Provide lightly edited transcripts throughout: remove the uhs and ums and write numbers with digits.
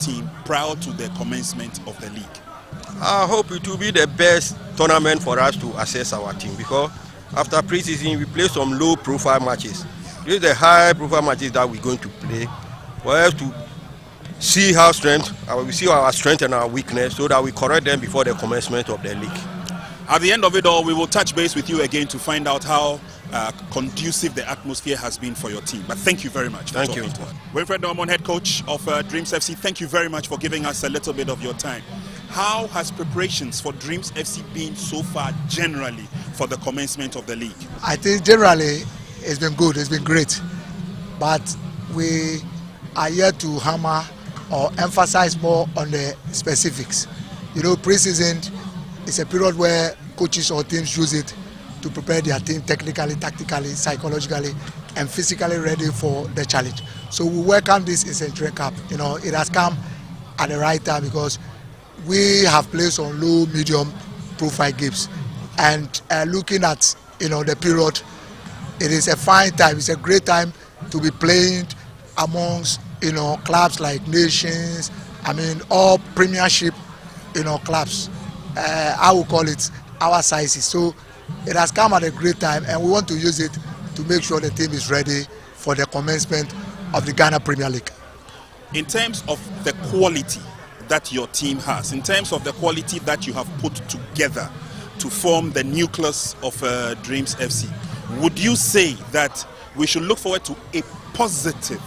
team prior to the commencement of the league? I hope it will be the best tournament for us to assess our team, because after pre-season we play some low-profile matches. These are the high-profile matches that we're going to play for us to see our strength and our weakness, so that we correct them before the commencement of the league. At the end of it all, we will touch base with you again to find out how conducive the atmosphere has been for your team. But thank you very much. Thank you. Wilfred Dormon, head coach of Dreams FC, thank you very much for giving us a little bit of your time. How has preparations for Dreams FC been so far generally for the commencement of the league? I think generally it's been good, it's been great. But we are here to hammer or emphasize more on the specifics. You know, pre-season is a period where coaches or teams use it to prepare their team technically, tactically, psychologically, and physically ready for the challenge. So we welcome this Nsenkyire Cup. You know, it has come at the right time because we have played some low, medium profile games, and looking at the period, it is a fine time. It's a great time to be playing amongst clubs like Nations. I mean, all Premiership clubs. I will call it our sizes. So it has come at a great time, and we want to use it to make sure the team is ready for the commencement of the Ghana Premier League. In terms of the quality that your team has, in terms of the quality that you have put together to form the nucleus of Dreams FC, would you say that we should look forward to a positive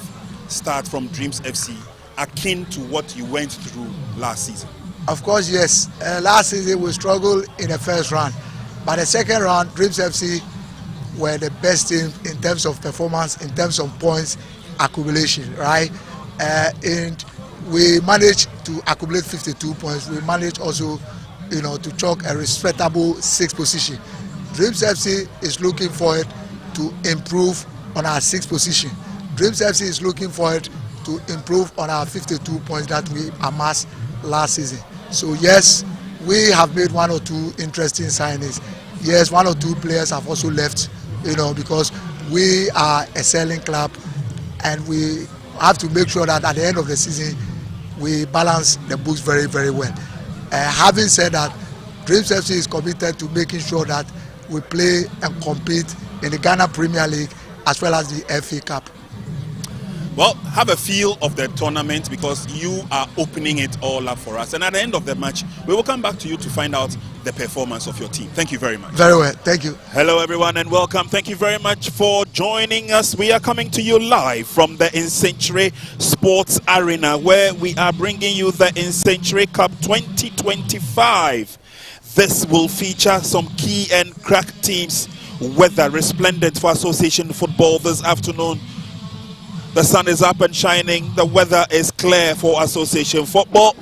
start from Dreams FC akin to what you went through last season? Of course, yes. Last season we struggled in the first round, but the second round, Dreams FC were the best team in terms of performance, in terms of points accumulation, right? And we managed to accumulate 52 points. We managed also, to chalk a respectable 6th position. Dreams FC is looking forward to improve on our 6th position. Dreams FC is looking forward to improve on our 52 points that we amassed last season. So yes, we have made 1 or 2 interesting signings. Yes, 1 or 2 players have also left, because we are a selling club, and we have to make sure that at the end of the season we balance the books very, very well. Having said that, Dreams FC is committed to making sure that we play and compete in the Ghana Premier League as well as the FA Cup. Well, have a feel of the tournament, because you are opening it all up for us. And at the end of the match, we will come back to you to find out the performance of your team. Thank you very much. Very well. Thank you. Hello, everyone, and welcome. Thank you very much for joining us. We are coming to you live from the Nsenkyire Sports Arena, where we are bringing you the Nsenkyire Cup 2025. This will feature some key and crack teams. Weather resplendent for Association Football this afternoon. The sun is up and shining. The weather is clear for Association Football.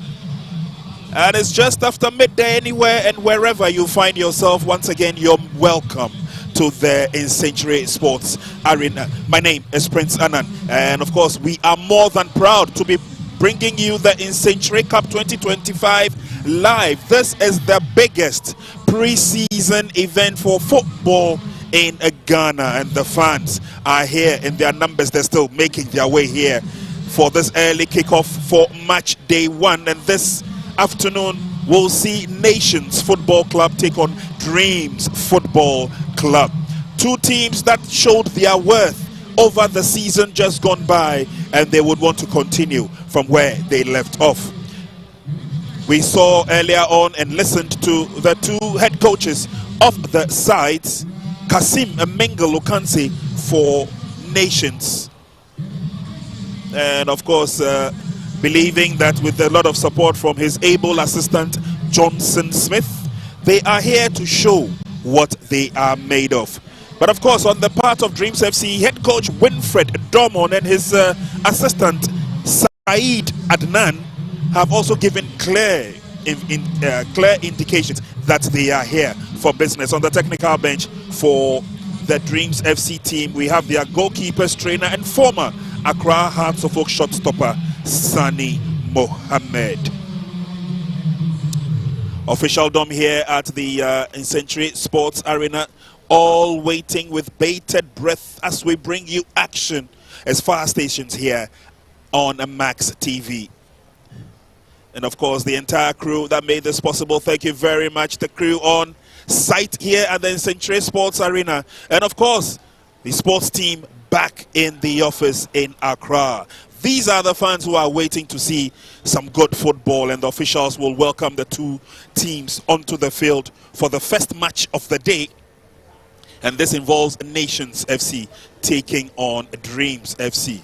And it's just after midday anywhere and wherever you find yourself. Once again, you're welcome to the Nsenkyire Sports Arena. My name is Prince Annan. And of course, we are more than proud to be bringing you the Nsenkyire Cup 2025 live. This is the biggest pre-season event for football in Ghana, and the fans are here in their numbers. They're still making their way here for this early kickoff for match day 1. And this afternoon we'll see Nations Football Club take on Dreams Football Club. 2 teams that showed their worth over the season just gone by, and they would want to continue from where they left off. We saw earlier on and listened to the 2 head coaches of the sides, Kasim Mengel Okansi for Nations, and of course believing that with a lot of support from his able assistant Johnson Smith, they are here to show what they are made of. But of course, on the part of Dreams FC, head coach Wilfred Dormon and his assistant Saeed Adnan have also given clear indications that they are here for business. On the technical bench for the Dreams FC team, we have their goalkeepers trainer and former Accra Hearts of Oak shotstopper Sani Mohammed. Official dome here at the Nsenkyire Sports Arena, all waiting with bated breath as we bring you action as far stations here on Max TV. And of course, the entire crew that made this possible. Thank you very much. The crew on site here at the Nsenkyire Sports Arena. And of course, the sports team back in the office in Accra. These are the fans who are waiting to see some good football, and the officials will welcome the two teams onto the field for the first match of the day. And this involves Nations FC taking on Dreams FC.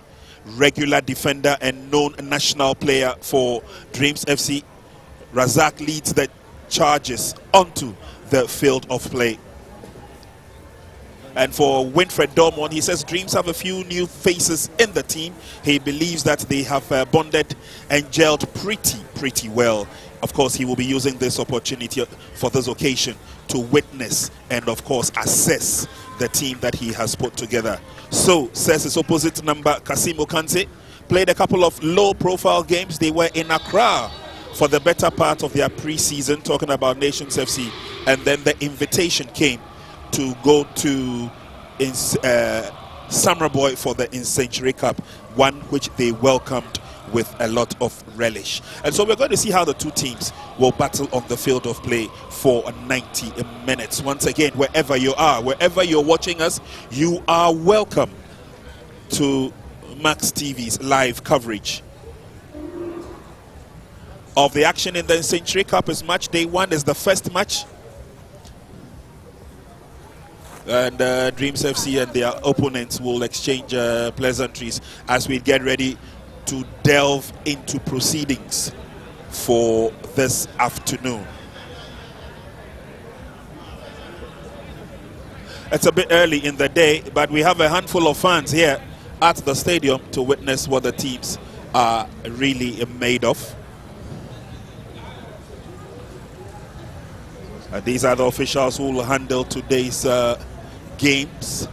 Regular defender and known national player for Dreams FC, Razak leads the charges onto the field of play. And for Winfred Dormon, he says Dreams have a few new faces in the team. He believes that they have bonded and gelled pretty well. Of course, he will be using this opportunity for this occasion to witness and, of course, assess the team that he has put together. So, says his opposite number, Kasim Okanse, played a couple of low-profile games. They were in Accra for the better part of their pre-season, talking about Nations FC. And then the invitation came to go to Samraboy for the Nsenkyire Cup, one which they welcomed with a lot of relish. And so we're going to see how the two teams will battle on the field of play for 90 minutes. Once again, wherever you are, wherever you're watching us, you are welcome to Max TV's live coverage of the action in the Nsenkyire Cup. Is match day one, is the first match. And Dreams FC and their opponents will exchange pleasantries as we get ready to delve into proceedings for this afternoon. It's a bit early in the day, but we have a handful of fans here at the stadium to witness what the teams are really made of. These are the officials who will handle today's games.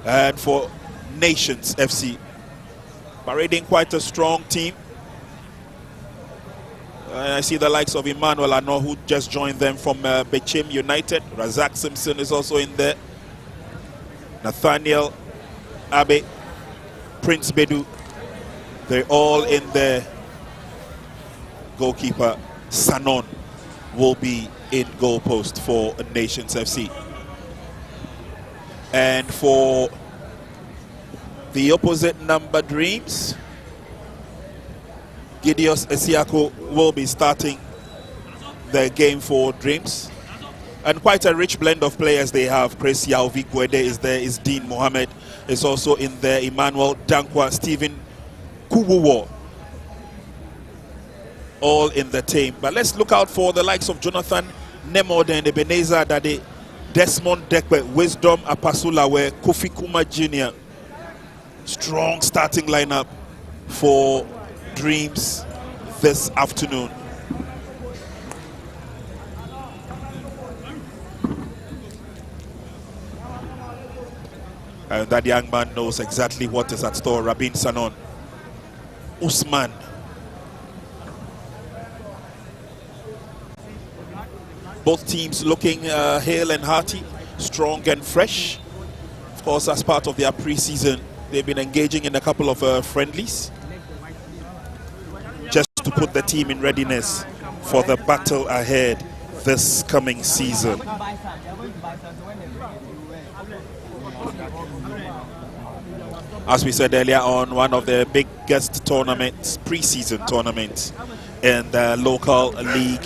And for Nations FC, parading quite a strong team. I see the likes of Emmanuel Ano, who just joined them from Bechim United. Razak Simpson is also in there. Nathaniel Abe, Prince Bedu, they're all in there. Goalkeeper Sanon will be in goalpost for Nations FC. And for the opposite number, Dreams, Gideos Esiako will be starting the game for Dreams. And quite a rich blend of players they have. Chris Yauvi Gwede is there, is Dean Mohammed is also in there, Emmanuel Dankwa, Stephen Kubuwo, all in the team. But let's look out for the likes of Jonathan Nemode and Ebenezer Dade, Desmond Dekwe, Wisdom Apasulawe, Kofi Kuma Jr. Strong starting lineup for Dreams this afternoon. And that young man knows exactly what is at store. Rabin Sanon, Usman, both teams looking hale and hearty, strong and fresh. Of course, as part of their pre-season, they've been engaging in a couple of friendlies just to put the team in readiness for the battle ahead this coming season. As we said earlier on, one of the biggest tournaments, pre-season tournaments in the local league.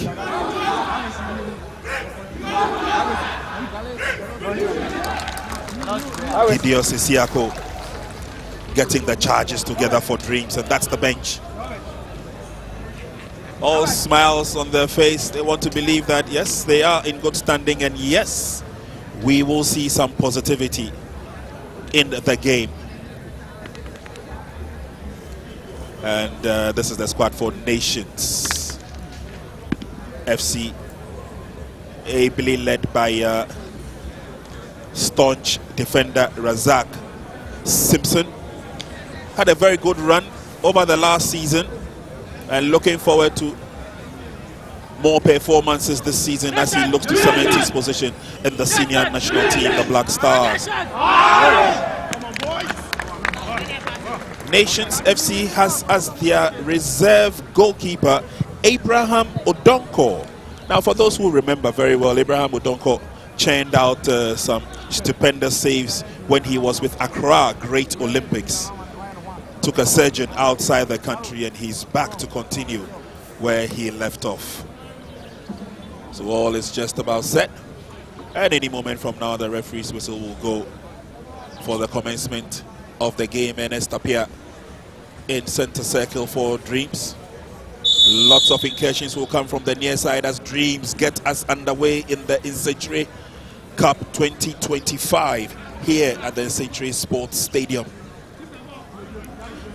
Gideos Isiako getting the charges together for Dreams, and that's the bench. All smiles on their face. They want to believe that, yes, they are in good standing, and yes, we will see some positivity in the game. And this is the squad for Nations FC, ably led by staunch defender Razak Simpson. Had a very good run over the last season, and looking forward to more performances this season as he looks to cement his position in the senior national team, the Black Stars. Nations FC has as their reserve goalkeeper Abraham Odonko. Now, for those who remember very well, Abraham Odonko churned out some stupendous saves when he was with Accra Great Olympics. Took a surgeon outside the country and he's back to continue where he left off. So all is just about set. At any moment from now, the referee's whistle will go for the commencement of the game. Ernest Tapia in center circle for Dreams. Lots of incursions will come from the near side as Dreams get us underway in the Nsenkyire Cup 2025 here at the Nsenkyire Sports Stadium.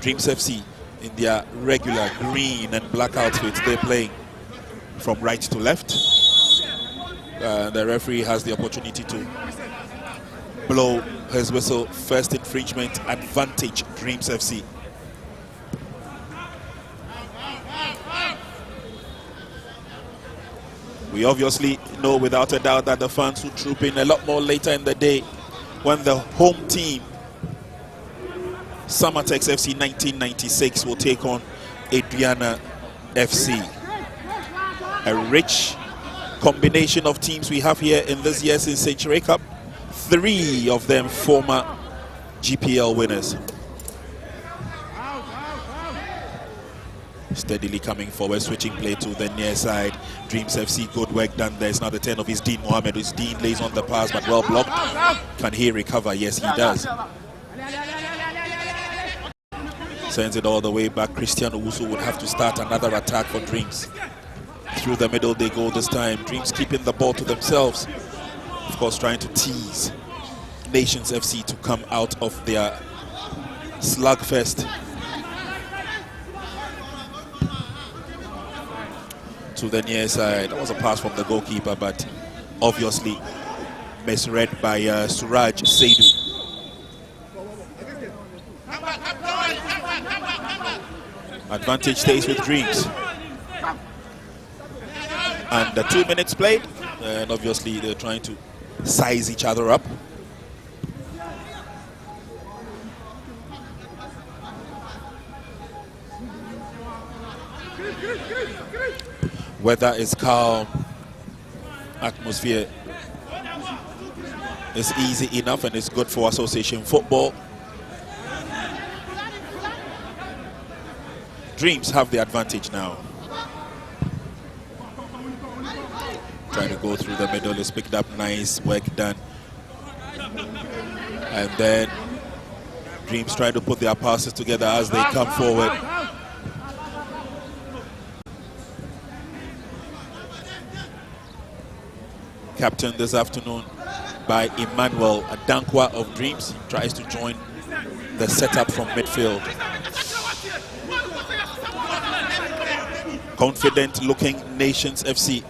Dreams FC in their regular green and black outfits, they're playing from right to left. The referee has the opportunity to blow his whistle. First infringement, advantage Dreams FC. We obviously know without a doubt that the fans will troop in a lot more later in the day when the home team, Summertex FC 1996, will take on Adriana FC. A rich combination of teams we have here in this year's Nsenkyire Cup. 3 of them former GPL winners. Steadily coming forward, switching play to the near side. Dreams FC, good work done there. It's now the 10 of Isdeen Mohammed. Isdeen lays on the pass, but well blocked. Can he recover? Yes, he does. Sends it all the way back. Christian Owusu would have to start another attack for Dreams. Through the middle they go this time. Dreams keeping the ball to themselves. Of course, trying to tease Nations FC to come out of their slugfest. To the near side. That was a pass from the goalkeeper, but obviously misread by Suraj Seidu. Advantage stays with Dreams. And the 2 minutes played, and obviously they're trying to size each other up. Weather is calm, atmosphere is easy enough, and it's good for association football. Dreams have the advantage now. Trying to go through the middle, it's picked up, nice work done. And then Dreams try to put their passes together as they come forward. Captain this afternoon by Emmanuel Adankwa of Dreams. He tries to join the setup from midfield. Confident looking Nations FC.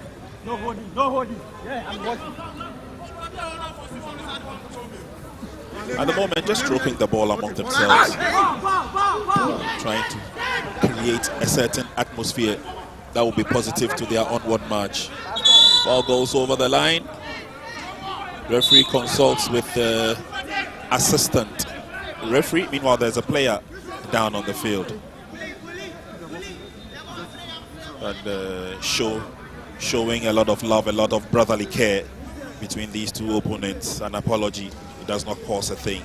No holding. Yeah, I'm watching. At the moment, just stroking the ball among themselves. Trying to create a certain atmosphere that will be positive to their onward march. Ball goes over the line. Referee consults with the assistant referee. Meanwhile, there's a player down on the field. And showing a lot of love, a lot of brotherly care between these two opponents. An apology, it does not cause a thing.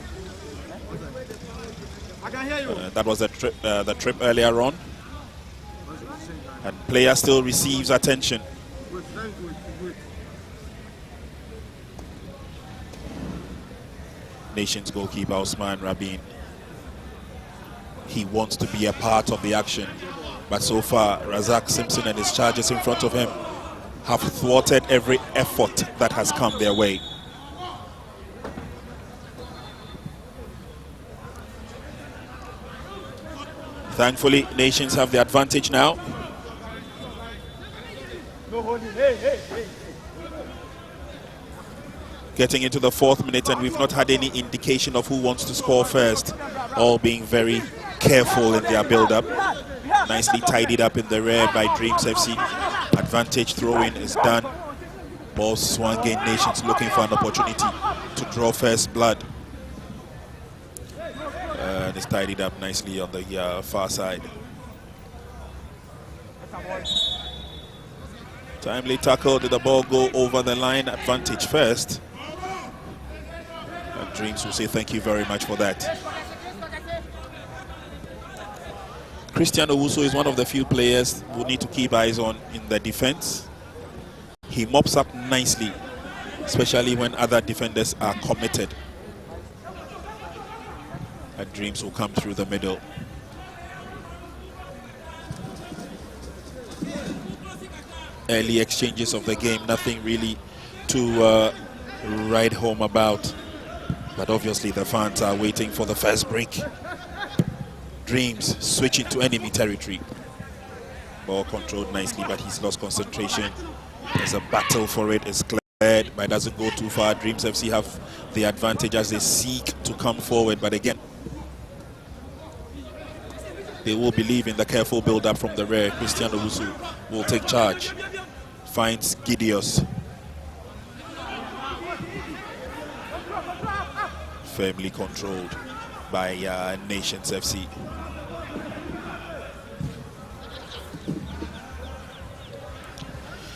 That was the trip earlier on. And player still receives attention. Nations goalkeeper Osman Rabin. He wants to be a part of the action. But so far, Razak Simpson and his charges in front of him have thwarted every effort that has come their way. Thankfully, Nations have the advantage now. Getting into the 4th minute, and we've not had any indication of who wants to score first. All being very careful in their build-up. Nicely tidied up in the rear by Dreams FC. Advantage throw-in is done. Ball swung in. Nations looking for an opportunity to draw first blood. is tidied up nicely on the far side. Timely tackle. Did the ball go over the line? Advantage first. And Dreams will say thank you very much for that. Christian Owusu is one of the few players who need to keep eyes on in the defense. He mops up nicely, especially when other defenders are committed. And Dreams will come through the middle. Early exchanges of the game, nothing really to write home about. But obviously the fans are waiting for the first break. Dreams switching to enemy territory. Ball controlled nicely, but he's lost concentration. There's a battle for it. It's cleared, but it doesn't go too far. Dreams FC have the advantage as they seek to come forward. But again, they will believe in the careful build-up from the rear. Christian Owusu will take charge. Finds Gideos. Firmly controlled by Nations FC.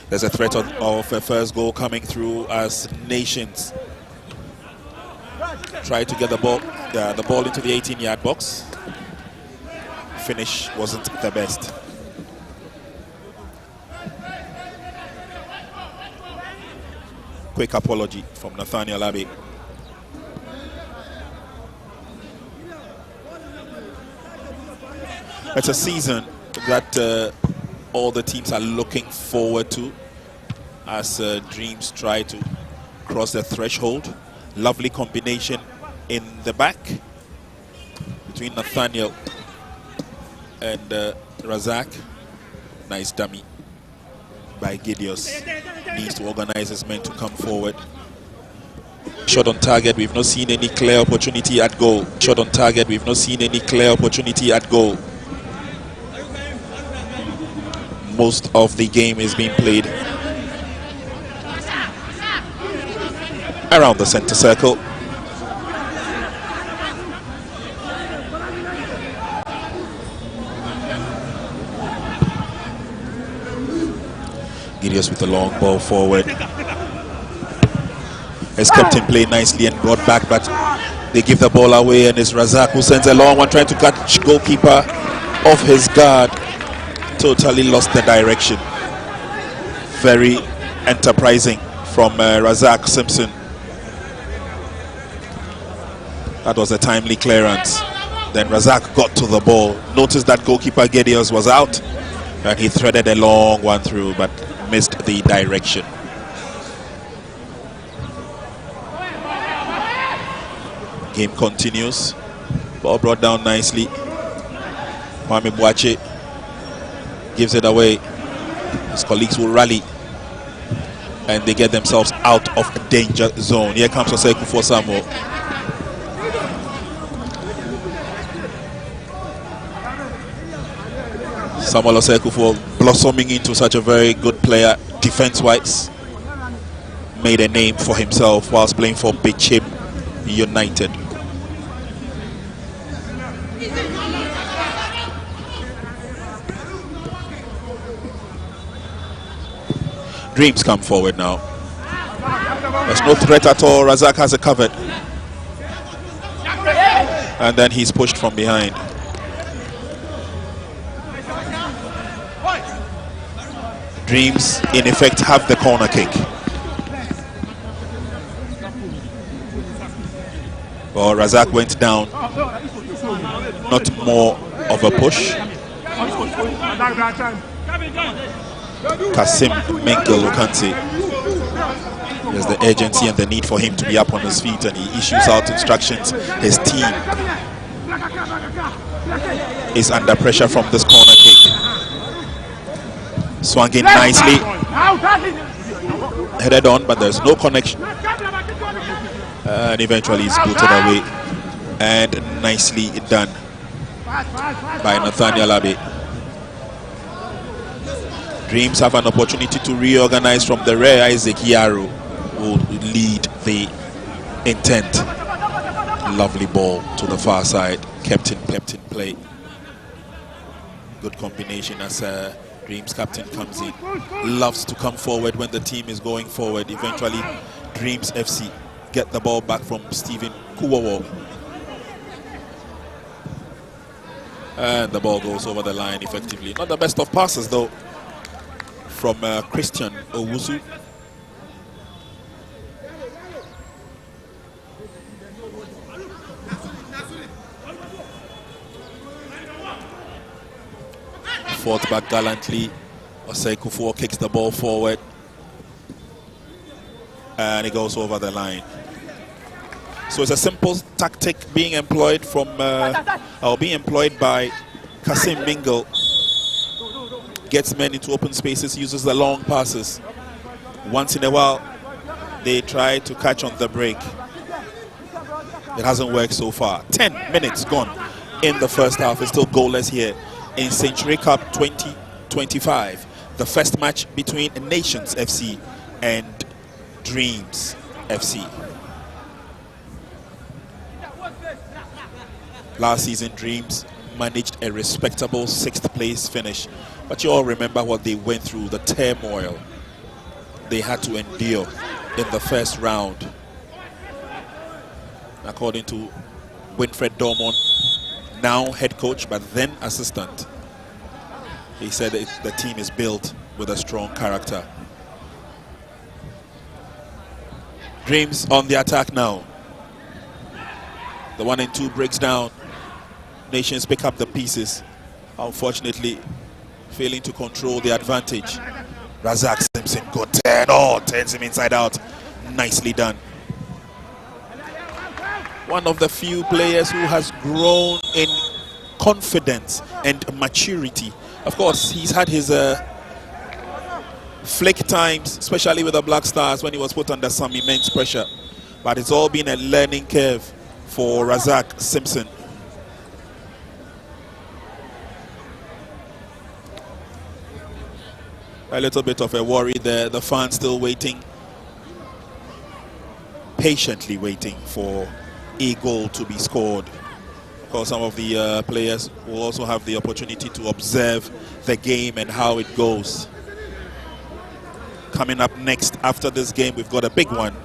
There's a threat of a first goal coming through as Nations try to get the ball into the 18-yard box. Finish wasn't the best. Quick apology from Nathaniel Abbey. It's a season that all the teams are looking forward to as Dreams try to cross the threshold. Lovely combination in the back between Nathaniel and Razak. Nice dummy by Gideos. Needs to organize his men to come forward. Shot on target, we've not seen any clear opportunity at goal. Shot on target, we've not seen any clear opportunity at goal. Most of the game is being played around the center circle. Gideos with a long ball forward. Has kept in play nicely and brought back, but they give the ball away, and it's Razak who sends a long one, trying to catch goalkeeper off his guard. Totally lost the direction. Very enterprising from Razak Simpson. That was a timely clearance. Then Razak got to the ball. Noticed that goalkeeper Gideos was out, and he threaded a long one through, but missed the direction. Game continues. Ball brought down nicely. Kwame Boache gives it away. His colleagues will rally, and they get themselves out of a danger zone. Here comes Oseku for Samuel. Samuel Oseku for blossoming into such a very good player defense-wise. Made a name for himself whilst playing for Bichim United. Dreams come forward now. There's no threat at all. Razak has it covered. And then he's pushed from behind. Dreams, in effect, have the corner kick. Well, Razak went down. Not more of a push. Kasim Mengel Lukanti. There's the urgency and the need for him to be up on his feet, and he issues out instructions. His team is under pressure from this corner kick. Swung in nicely. Headed on, but there's no connection. And eventually he's booted away. And nicely done by Nathaniel Abbey. Dreams have an opportunity to reorganize from the rear. Isaac Yaro will lead the intent. Lovely ball to the far side. kept in play. Good combination as Dreams captain comes in. Loves to come forward when the team is going forward. Eventually, Dreams FC get the ball back from Stephen Kuwawo. And the ball goes over the line effectively. Not the best of passes though from Christian Owusu. Fought back gallantly. Osei Kufuor kicks the ball forward. And it goes over the line. So it's a simple tactic being employed being employed by Kasim Mingle. Gets men into open spaces, uses the long passes. Once in a while, they try to catch on the break. It hasn't worked so far. 10 minutes gone in the first half. It's still goalless here in Nsenkyire Cup 2025. The first match between Nations FC and Dreams FC. Last season, Dreams managed a respectable 6th place finish. But you all remember what they went through, the turmoil they had to endure in the first round. According to Winfred Dormon, now head coach, but then assistant, he said that the team is built with a strong character. Dreams on the attack now. The 1-2 breaks down. Nations pick up the pieces. Unfortunately, failing to control the advantage. Razak Simpson got 10. Oh, turns him inside out. Nicely done. One of the few players who has grown in confidence and maturity. Of course, he's had his flick times, especially with the Black Stars when he was put under some immense pressure. But it's all been a learning curve for Razak Simpson. A little bit of a worry there. The fans still waiting, patiently waiting for a goal to be scored. Of course, some of the players will also have the opportunity to observe the game and how it goes. Coming up next after this game, we've got a big one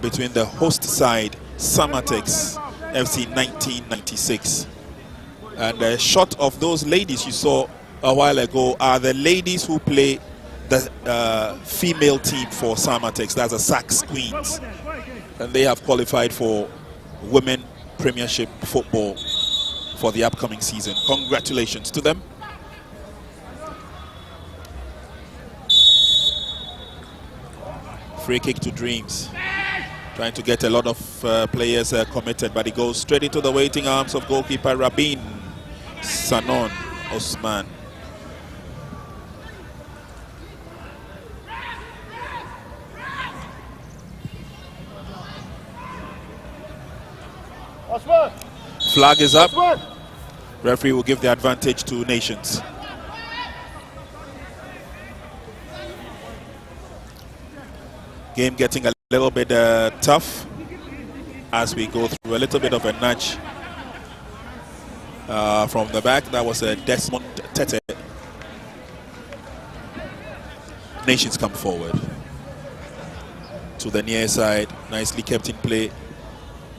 between the host side, Samatex FC 1996. And a shot of those ladies you saw a while ago are the ladies who play the female team for Samatex. That's the Sax Queens. And they have qualified for Women Premiership football for the upcoming season. Congratulations to them. Free kick to Dreams. Trying to get a lot of players committed, but he goes straight into the waiting arms of goalkeeper Rabin Sanon Osman. Flag is up. Referee will give the advantage to Nations. Game getting a little bit tough as we go through a little bit of a nudge from the back. That was Desmond Tete. Nations come forward to the near side. Nicely kept in play,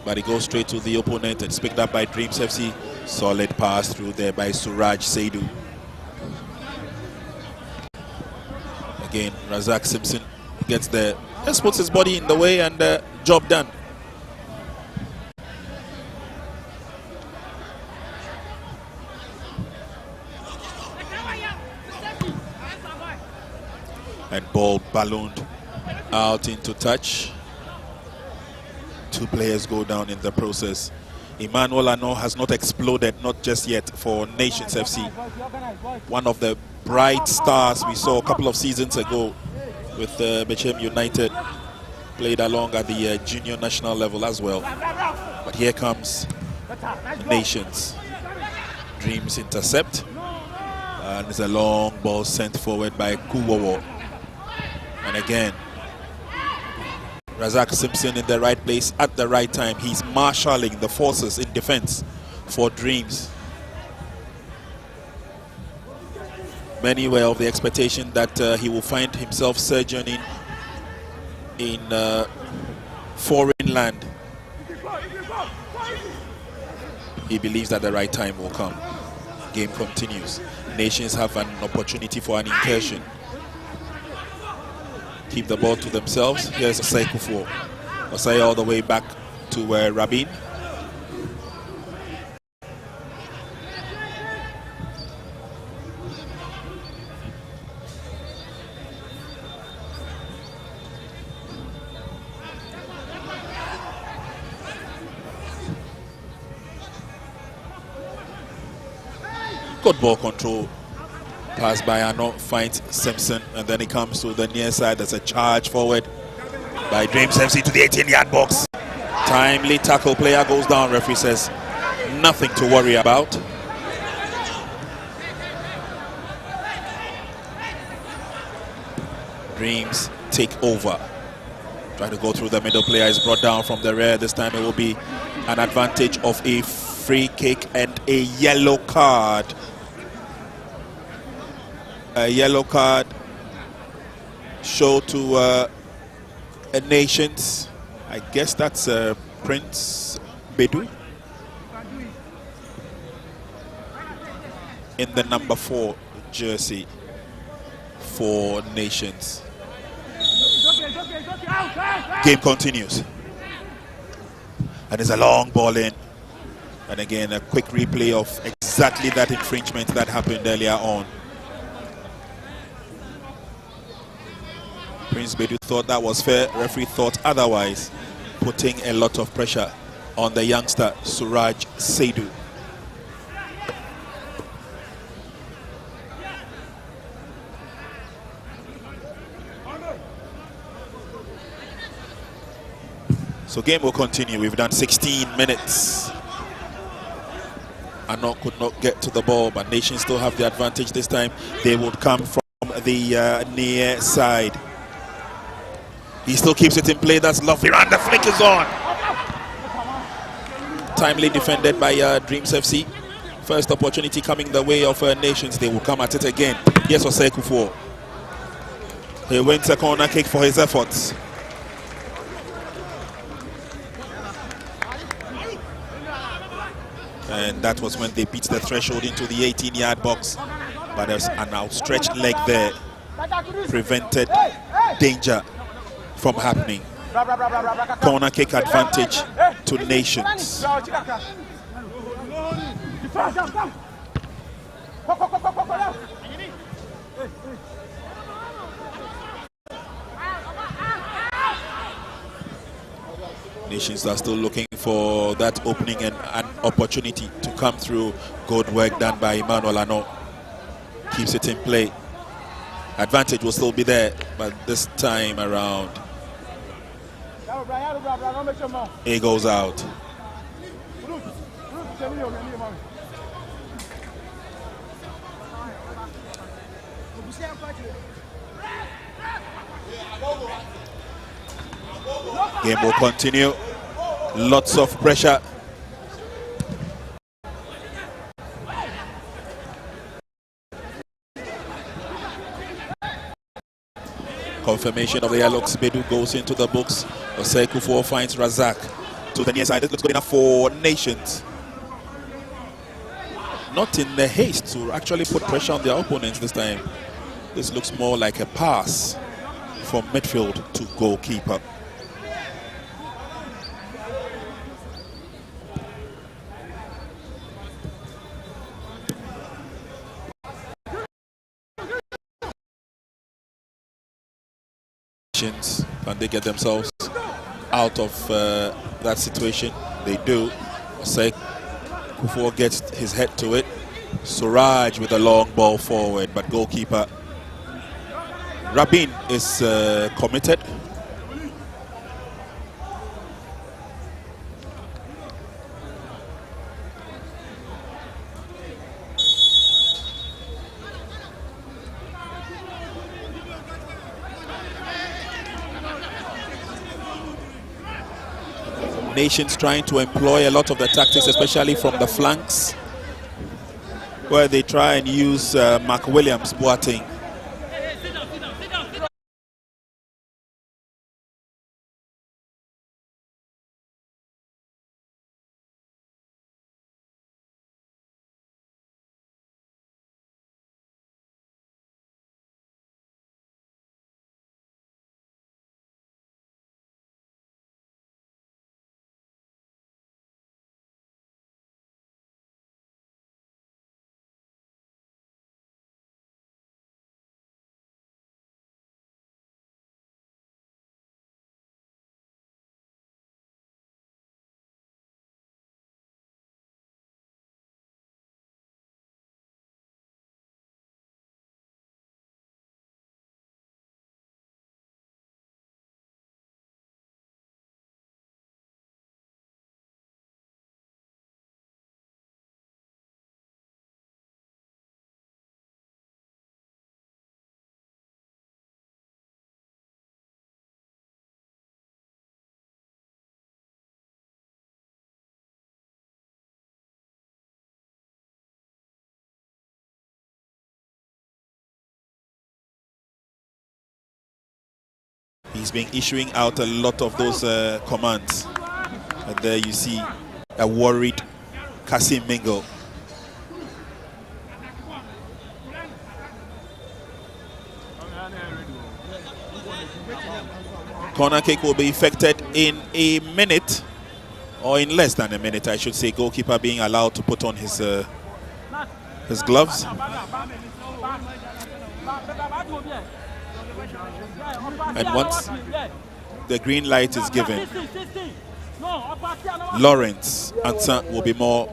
but it goes straight to the opponent. It's picked up by Dreams FC. Solid pass through there by Suraj Saidu. Again, Razak Simpson gets there. Just puts his body in the way and job done. And ball ballooned out into touch. 2 players go down in the process. Emmanuel Ano has not exploded, not just yet, for Nations FC. One of the bright stars we saw a couple of seasons ago with Bechem United. Played along at the junior national level as well. But here comes Nations. Dreams intercept. And it's a long ball sent forward by Kuwawo. And again, Razak Simpson in the right place at the right time. He's marshalling the forces in defense for Dreams. Many were of the expectation that he will find himself sojourning in foreign land. He believes that the right time will come. Game continues. Nations have an opportunity for an incursion. Keep the ball to themselves. Here's Osei Kufuor. Osei all the way back to Rabin. Good ball control. Pass by Arno, finds Simpson, and then he comes to the near side. There's a charge forward by Dreams FC to the 18-yard box. Timely tackle, player goes down. Referee says nothing to worry about. Dreams take over. Try to go through the middle. Player is brought down from the rear. This time it will be an advantage of a free kick and a yellow card. A yellow card show to a Nations. I guess that's Prince Bedu in the number 4 jersey for Nations. Game continues. And there's a long ball in. And again, a quick replay of exactly that infringement that happened earlier on. Prince Bedu thought that was fair. Referee thought otherwise, putting a lot of pressure on the youngster Suraj Saidu. So game will continue. We've done 16 minutes. Arno could not get to the ball, but Nations still have the advantage this time. They would come from the near side. He still keeps it in play. That's lovely. And the flick is on. Timely defended by Dreams FC. First opportunity coming the way of Nations. They will come at it again. Yes, Osei Kufuor. He wins a corner kick for his efforts. And that was when they beat the threshold into the 18-yard box. But there's an outstretched leg there. Prevented danger from happening. Corner kick advantage to Nations. Nations are still looking for that opening and an opportunity to come through. Good work done by Emmanuel Arno. Keeps it in play. Advantage will still be there, but this time around, it goes out. Game will continue. Lots of pressure. Confirmation of the yellow. Bedu goes into the books. Osei Kufuor finds Razak to the near side. It looks good enough for Nations. Not in the haste to actually put pressure on their opponents this time. This looks more like a pass from midfield to goalkeeper. Can they get themselves out of that situation? They do. Osei Kufuor gets his head to it. Suraj with a long ball forward, but goalkeeper Rabin is committed. Nations trying to employ a lot of the tactics, especially from the flanks, where they try and use Mark Williams Boateng. He's been issuing out a lot of those commands. And there you see a worried Kasim Mingle. Corner kick will be effected in a minute, or in less than a minute, I should say. Goalkeeper being allowed to put on his gloves. And once the green light is given, Lawrence Ansan will be more.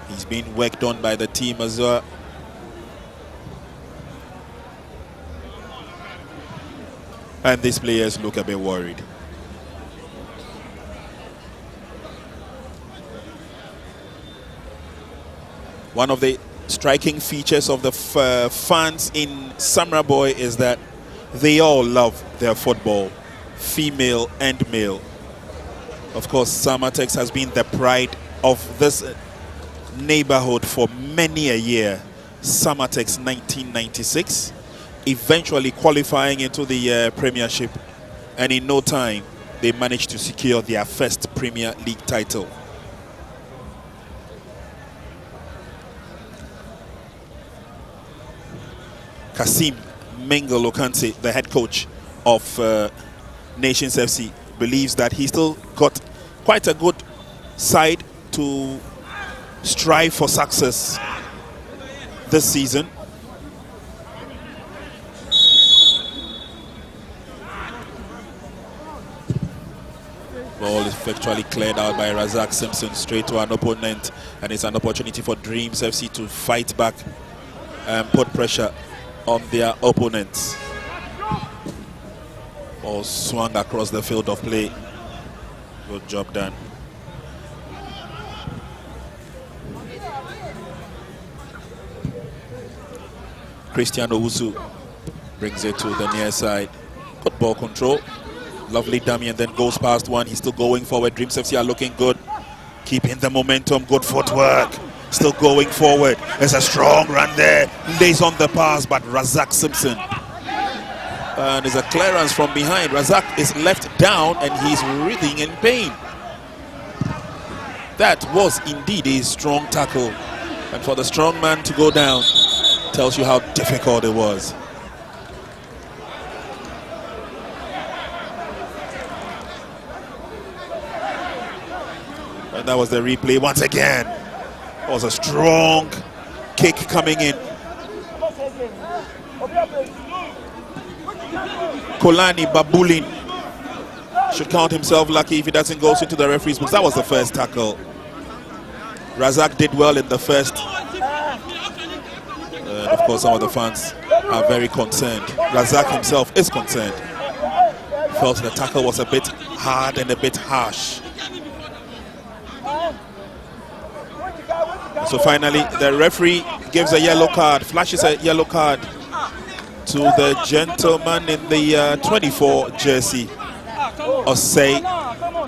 He's been worked on by the team as well. And these players look a bit worried. One of the striking features of the fans in Samra Boy is that they all love their football, female and male. Of course, Samatex has been the pride of this neighborhood for many a year. Samatex 1996, eventually qualifying into the Premiership, and in no time they managed to secure their first Premier League title. Kasim Mengo Lokante, the head coach of Nations FC, believes that he still got quite a good side to strive for success this season. Ball is effectually cleared out by Razak Simpson straight to an opponent, and it's an opportunity for Dreams FC to fight back and put pressure on their opponents. Ball swung across the field of play. Good job done. Christian Owusu brings it to the near side. Good ball control. Lovely dummy, and then goes past one. He's still going forward. Dreams FC are looking good. Keeping the momentum. Good footwork. Still going forward. There's a strong run there. Lays on the pass, but Razak Simpson. And there's a clearance from behind. Razak is left down and he's writhing in pain. That was indeed a strong tackle. And for the strong man to go down tells you how difficult it was. And that was the replay once again. Was a strong kick coming in. Kolani Babulin should count himself lucky if he doesn't go into the referee's books. That was the first tackle. Razak did well in the first. And of course, some of the fans are very concerned. Razak himself is concerned. Felt the tackle was a bit hard and a bit harsh. So finally, the referee gives a yellow card, flashes a yellow card to the gentleman in the 24 jersey, Osei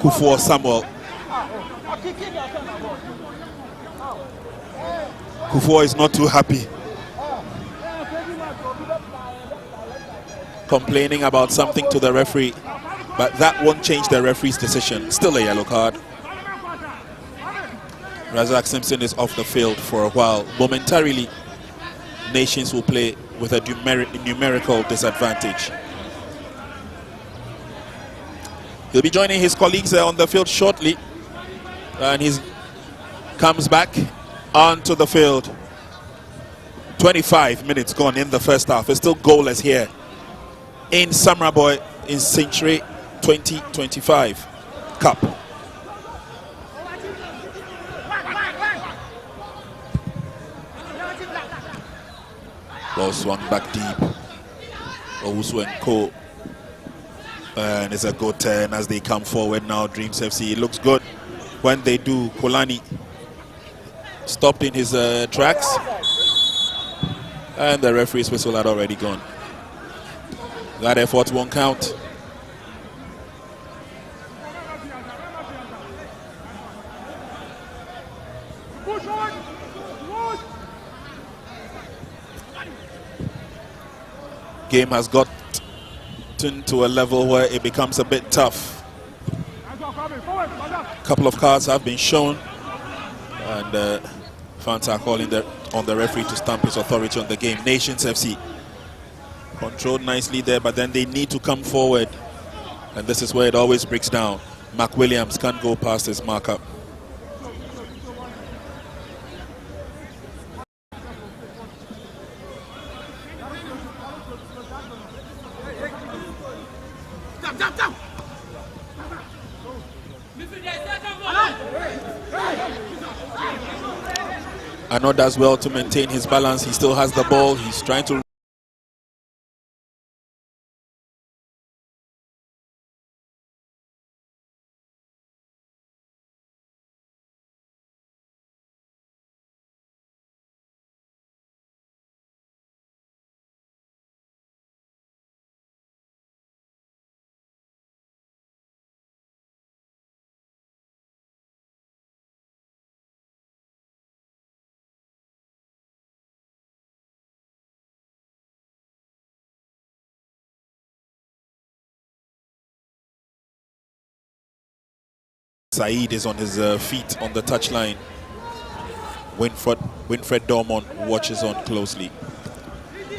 Kufuor Samuel. Kufuor is not too happy, complaining about something to the referee, but that won't change the referee's decision. Still a yellow card. Razak Simpson is off the field for a while. Momentarily, Nations will play with a numerical disadvantage. He'll be joining his colleagues on the field shortly, and he comes back onto the field. 25 minutes gone in the first half. It's still goalless here in Samraboy in Nsenkyire 2025 Cup. Ball swung back deep. Owusu and Co. And it's a good turn as they come forward now. Dreams FC. It looks good when they do. Kolani stopped in his tracks. And the referee's whistle had already gone. That effort won't count. Game has got to a level where it becomes a bit tough. A couple of cards have been shown, and fans are calling on the referee to stamp his authority on the game. Nations FC controlled nicely there, but then they need to come forward, and this is where it always breaks down. Mark Williams can't go past his markup. Ano does well to maintain his balance. He still has the ball. He's trying to Saeed is on his feet on the touchline. Winfred Dormont watches on closely.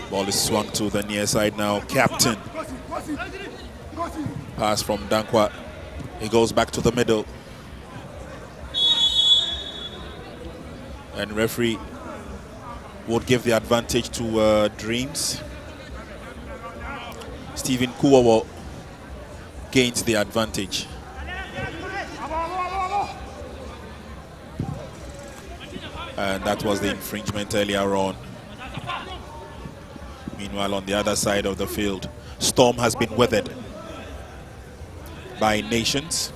Ball is swung to the near side now. Captain. Pass from Dankwa. He goes back to the middle. And referee would give the advantage to Dreams. Stephen Kuwawo gains the advantage. And that was the infringement earlier on. Meanwhile, on the other side of the field, Storm has been weathered by Nations.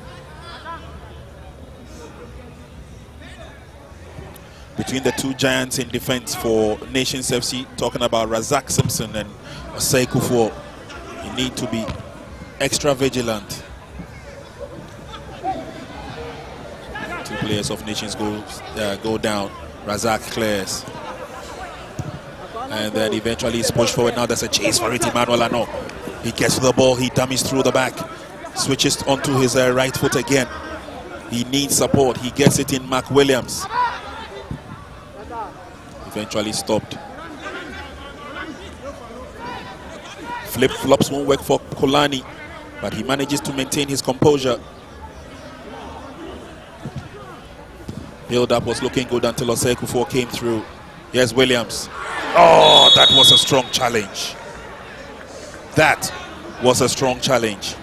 Between the two giants in defense for Nations FC, talking about Razak Simpson and Osei Kufuor, you need to be extra vigilant. Two players of Nations go down. Razak clears. And then eventually he's pushed forward. Now there's a chase for it. Emmanuel Ano. He gets to the ball. He dummies through the back. Switches onto his right foot again. He needs support. He gets it in Mark Williams. Eventually stopped. Flip-flops won't work for Kolani, but he manages to maintain his composure. Build-up was looking good until Osei-Kuffour came through. Here's Williams. Oh, that was a strong challenge. That was a strong challenge.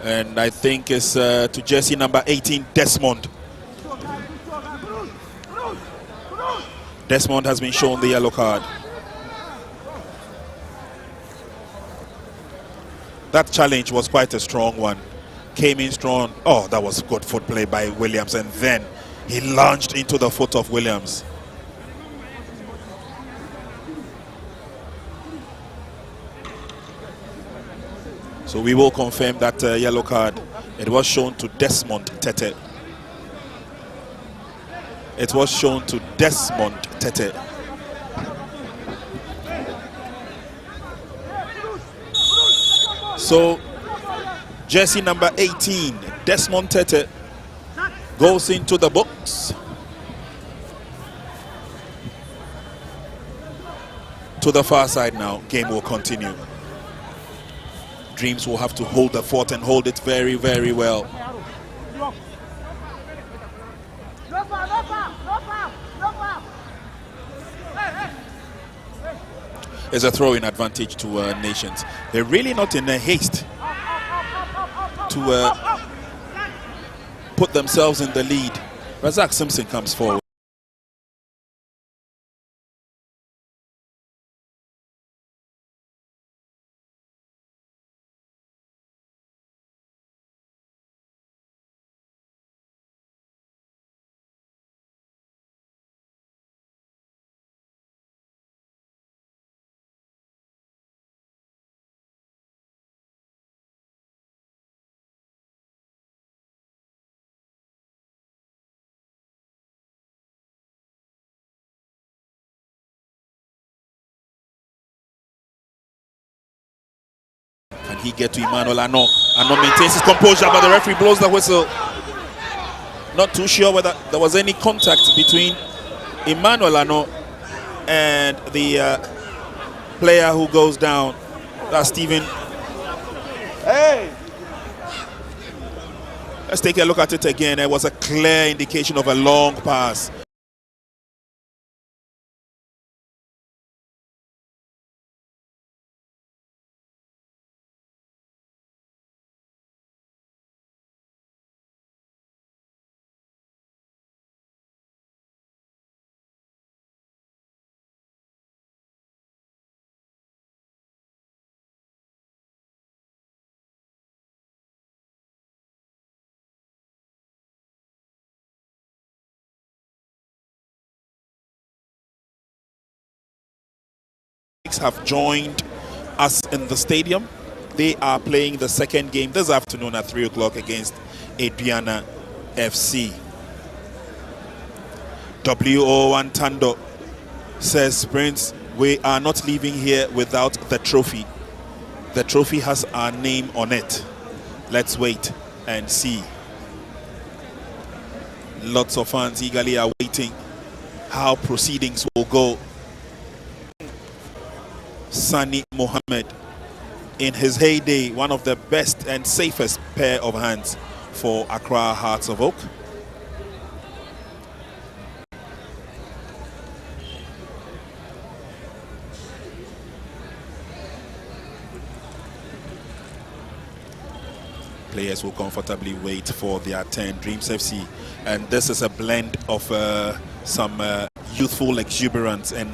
And I think it's to jersey number 18, Desmond. Desmond has been shown the yellow card. That challenge was quite a strong one. Came in strong. Oh, that was good foot play by Williams, and then he lunged into the foot of Williams. So we will confirm that yellow card. It was shown to Desmond Tete. It was shown to Desmond Tete. So jersey number 18, Desmond Tete, goes into the box. To the far side now. Game will continue. Dreams will have to hold the fort and hold it very, very well. There's a throw-in advantage to Nations. They're really not in a haste to put themselves in the lead. Razak Simpson comes forward. Can he get to Emmanuel Ano? Ano maintains his composure, but the referee blows the whistle. Not too sure whether there was any contact between Emmanuel Ano and the player who goes down. That's Stephen. Hey! Let's take a look at it again. There was a clear indication of a long pass. Have joined us in the stadium. They are playing the second game this afternoon at 3 o'clock against Adriana FC. WO1 Tando says, Prince, we are not leaving here without the trophy. The trophy has our name on it. Let's wait and see. Lots of fans eagerly awaiting how proceedings will go. Sani Mohammed, in his heyday, one of the best and safest pair of hands for Accra Hearts of Oak. Players will comfortably wait for their turn. Dreams FC, and this is a blend of some youthful exuberance and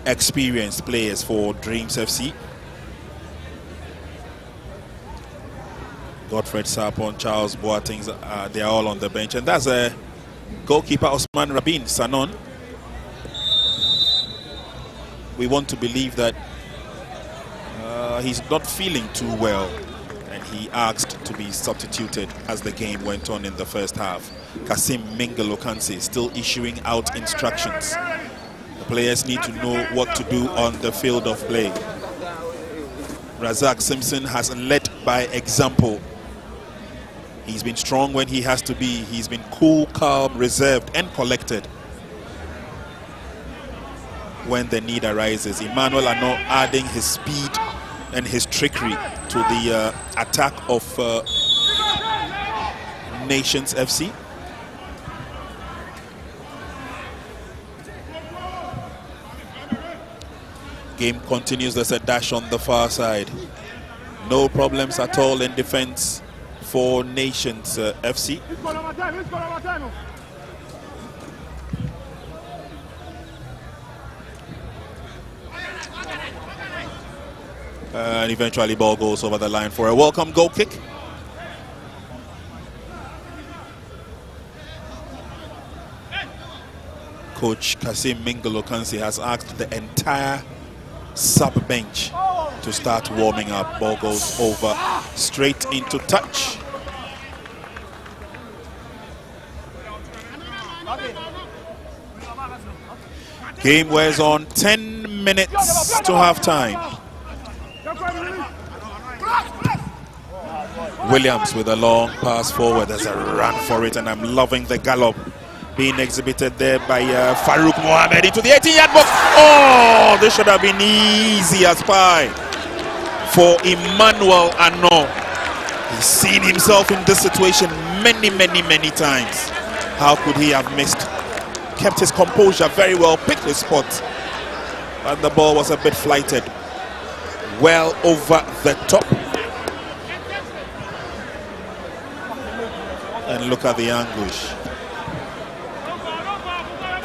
experienced players for Dreams FC. Godfred Sarpon, Charles Boateng, they are all on the bench, and that's a goalkeeper Osman Rabin Sanon. We want to believe that he's not feeling too well, and he asked to be substituted as the game went on in the first half. Kasim Mingalokansi still issuing out instructions. Players need to know what to do on the field of play. Razak Simpson has led by example. He's been strong when he has to be. He's been cool, calm, reserved, and collected when the need arises. Emmanuel Ano adding his speed and his trickery to the attack of Nations FC. Game continues. There's a dash on the far side. No problems at all in defense for Nations FC. And eventually ball goes over the line for a welcome goal kick. Coach Kasim Mingolo-Kansi has asked the entire sub bench to start warming up. Ball goes over straight into touch. Game wears on. 10 minutes to half time. Williams with a long pass forward. There's a run for it, and I'm loving the gallop being exhibited there by Farouk Mohamed into the 18-yard box. Oh, this should have been easy as pie for Emmanuel Ano. He's seen himself in this situation many times. How could he have missed? Kept his composure very well, picked his spot, and the ball was a bit flighted. Well over the top. And look at the anguish.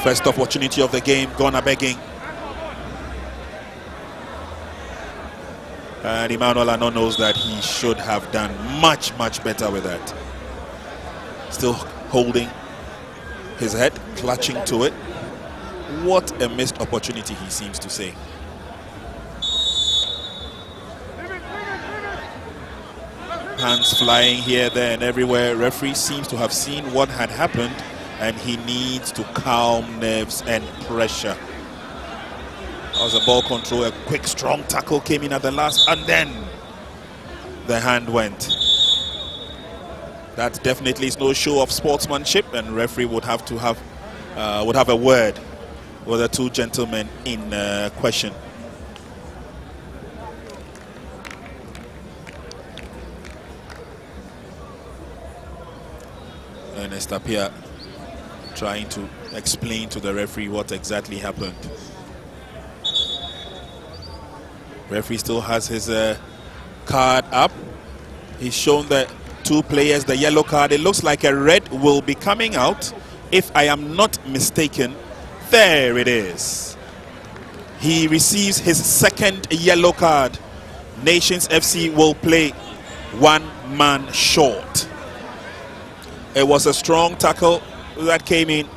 First opportunity of the game, gone a begging. And Emmanuel Ano knows that he should have done much better with that. Still holding his head, clutching to it. What a missed opportunity, he seems to say. Hands flying here, there, and everywhere. Referee seems to have seen what had happened, and he needs to calm nerves and pressure. That was a ball control. A quick, strong tackle came in at the last, and then the hand went. That definitely is no show of sportsmanship, and referee would have to have a word with the two gentlemen in question. Ernest Appiah trying to explain to the referee what exactly happened. Referee still has his card up. He's shown the two players the yellow card. It looks like a red will be coming out, if I am not mistaken. There it is. He receives his second yellow card. Nations FC will play one man short. It was a strong tackle that came in.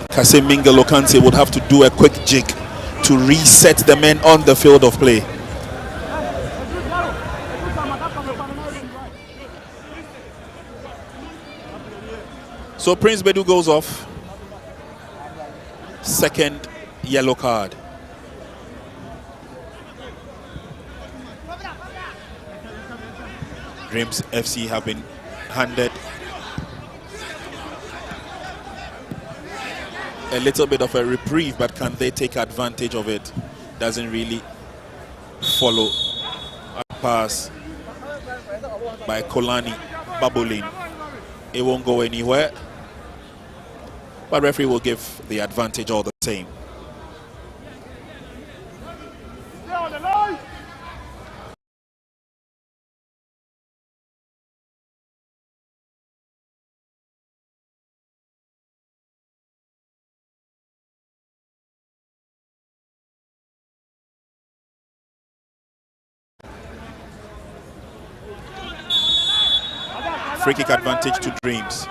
Kasim Mingolo-Kansi would have to do a quick jig to reset the men on the field of play. So Prince Bedu goes off. Second yellow card. Dreams FC have been handed a little bit of a reprieve, but can they take advantage of it? Doesn't really follow a pass by Kolani Babulin. It won't go anywhere, but referee will give the advantage all the same. Free kick advantage to Dreams.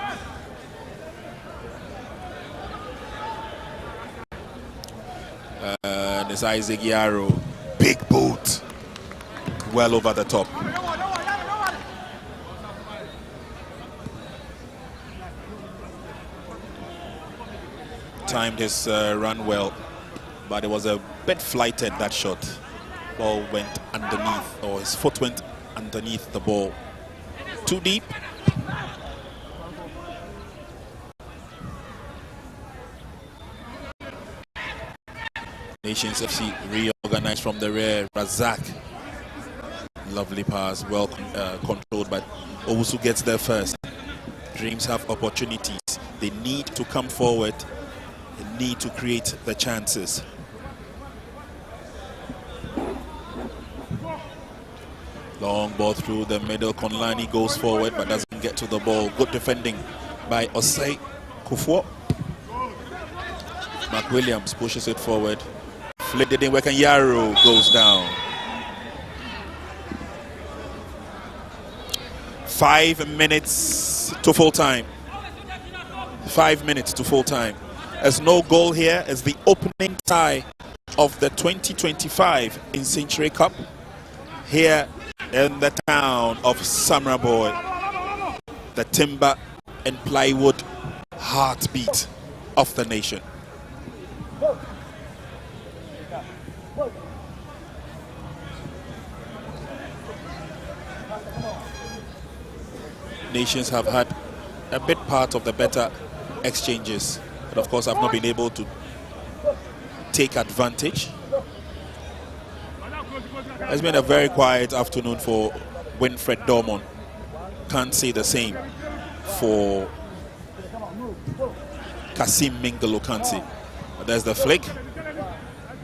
And it's Isaac Yarrow. Big boot. Well over the top. timed his run well, but it was a bit flighted, that shot. Ball went underneath, or his foot went underneath the ball. Too deep. Nations FC reorganized from the rear. Razak. Lovely pass, well controlled, but Owusu gets there first. Dreams have opportunities. They need to come forward. They need to create the chances. Long ball through the middle. Konlani goes forward but doesn't get to the ball. Good defending by Osei Kufuor. Mark Williams pushes it forward. Flip didn't work and Yaro goes down. 5 minutes to full time. 5 minutes to full time. There's no goal here. It's the opening tie of the 2025 Nsenkyire Cup here in the town of Samraboy. The timber and plywood heartbeat of the nation. Nations have had a bit part of the better exchanges, but of course I've not been able to take advantage. It's been a very quiet afternoon for Winfred Dormon. Can't say the same for Kasim Mingalo, can't say. But there's the flick,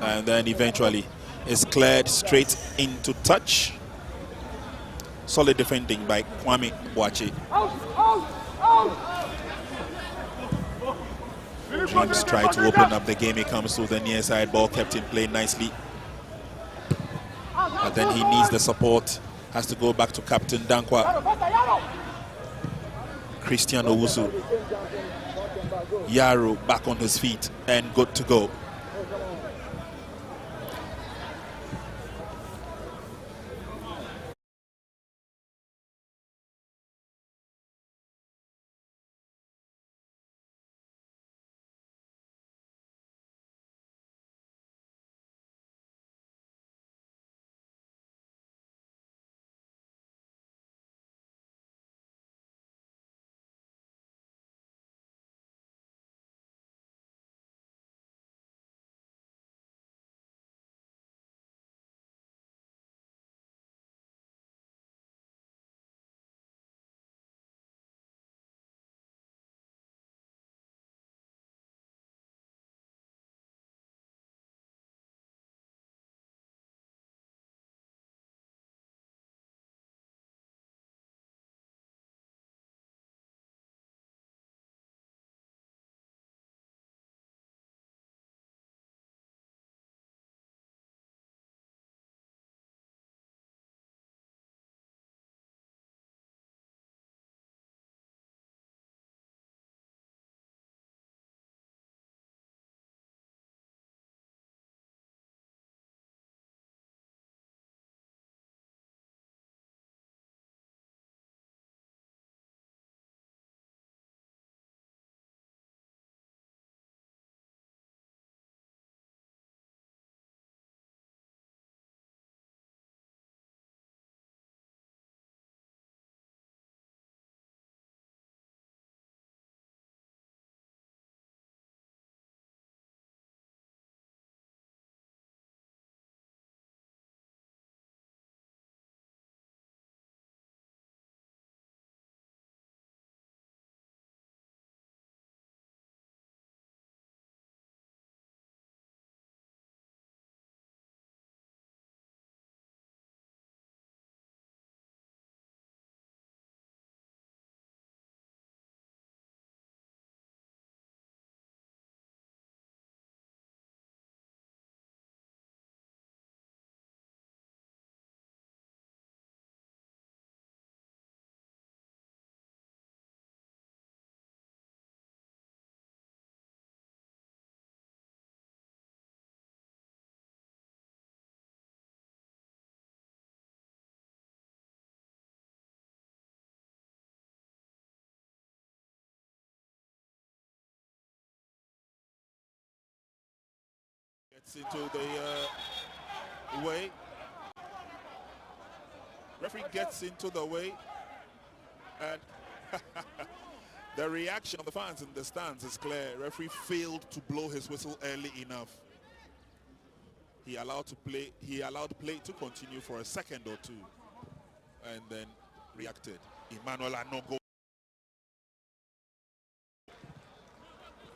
and then eventually it's cleared straight into touch. Solid defending by Kwame Boache. Dreams try to open up the game. He comes to the near side, ball kept in play nicely. But then he needs the support. Has to go back to Captain Dankwa. Christian Owusu. Yaro back on his feet and good to go. Gets into the way. Referee gets into the way, and the reaction of the fans in the stands is clear. Referee failed to blow his whistle early enough. He allowed play to continue for a second or two, and then reacted. Emmanuel Anogo,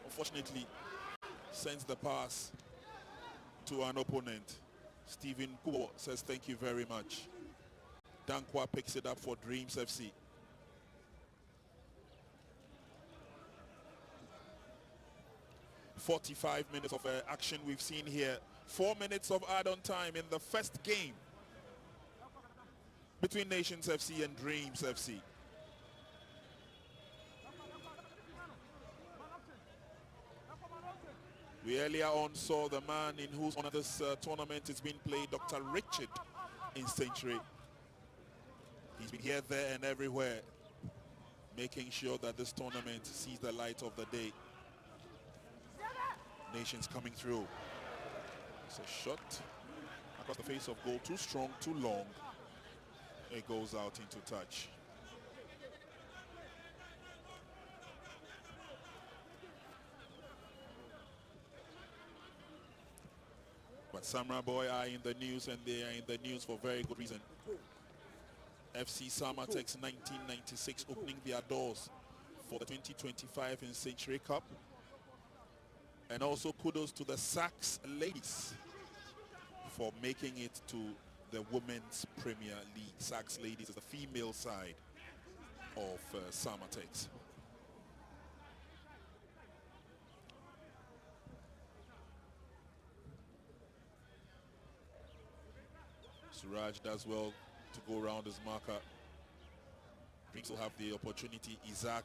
unfortunately, sends the pass to an opponent. Stephen Kuo says thank you very much. Dankwa picks it up for Dreams FC. "45 minutes of action we've seen here. 4 minutes of add-on time in the first game between Nations FC and Dreams FC. We earlier on saw the man in whose honor this tournament is being played, Dr. Richard Nsenkyire. He's been here, there, and everywhere, making sure that this tournament sees the light of the day. Nations coming through. It's a shot across the face of goal, too strong, too long. It goes out into touch. But Samurai Boy are in the news, and they are in the news for very good reason. FC Samatex 1996 opening their doors for the 2025 Nsenkyire Cup. And also kudos to the Sax ladies for making it to the Women's Premier League. Sax ladies is the female side of Samatex. Suraj does well to go around his marker. Dreams will have the opportunity. Isaac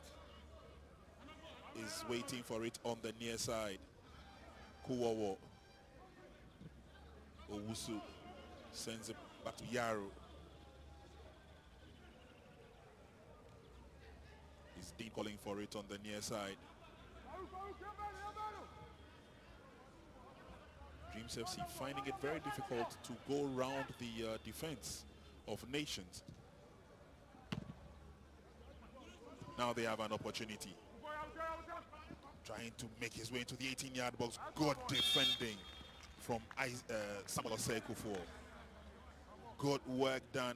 is waiting for it on the near side. Kuwawo. Owusu sends it back to Yaro. Is Dean calling for it on the near side? Dreams FC finding it very difficult to go around the defense of Nations. Now they have an opportunity. Trying to make his way into the 18-yard box. Good defending from Samuel Osei-Kufuor. Good work done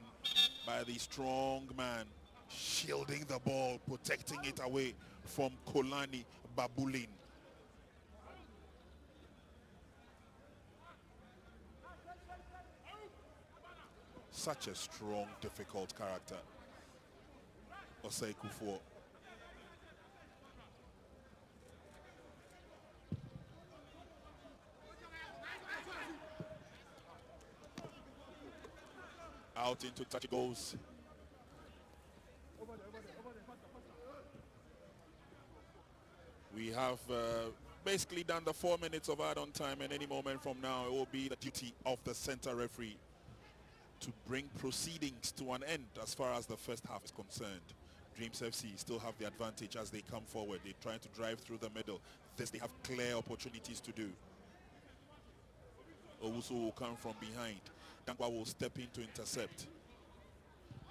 by the strong man, shielding the ball, protecting it away from Kolani Babulin. Such a strong, difficult character, Osei-Kufuor. Out into touch it goes. We have basically done the 4 minutes of add-on time, and any moment from now it will be the duty of the center referee to bring proceedings to an end as far as the first half is concerned. Dreams FC still have the advantage as they come forward. They're trying to drive through the middle. This they have clear opportunities to do. Owusu will come from behind. Dankwa will step in to intercept.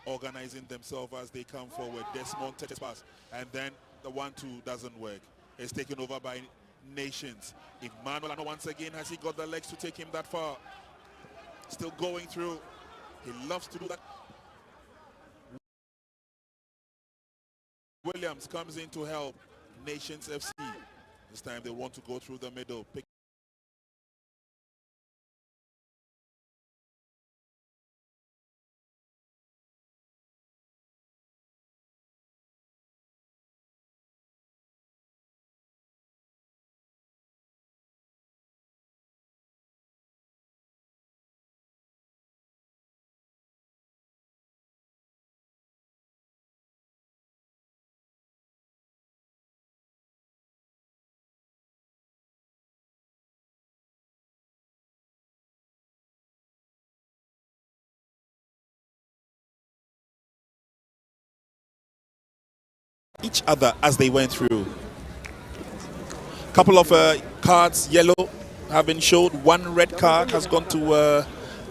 Organizing themselves as they come forward. Desmond touches pass, and then the 1-2 doesn't work. It's taken over by Nations. Emmanuel once again, has he got the legs to take him that far? Still going through. He loves to do that. Williams comes in to help Nations FC. This time they want to go through the middle. Each other as they went through. Couple of cards, yellow have been showed. One red card has gone to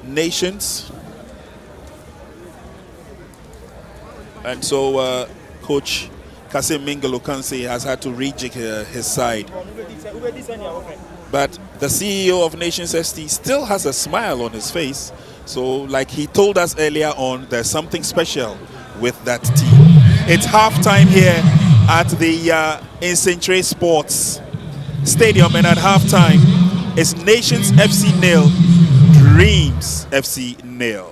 Nations. And so Coach Kasim Mingalo Kansi has had to rejig his side. But the CEO of Nations ST still has a smile on his face. So like he told us earlier on, there's something special with that team. It's halftime here at the Nsenkyire Sports Stadium, and at halftime it's Nations FC 0, Dreams FC 0.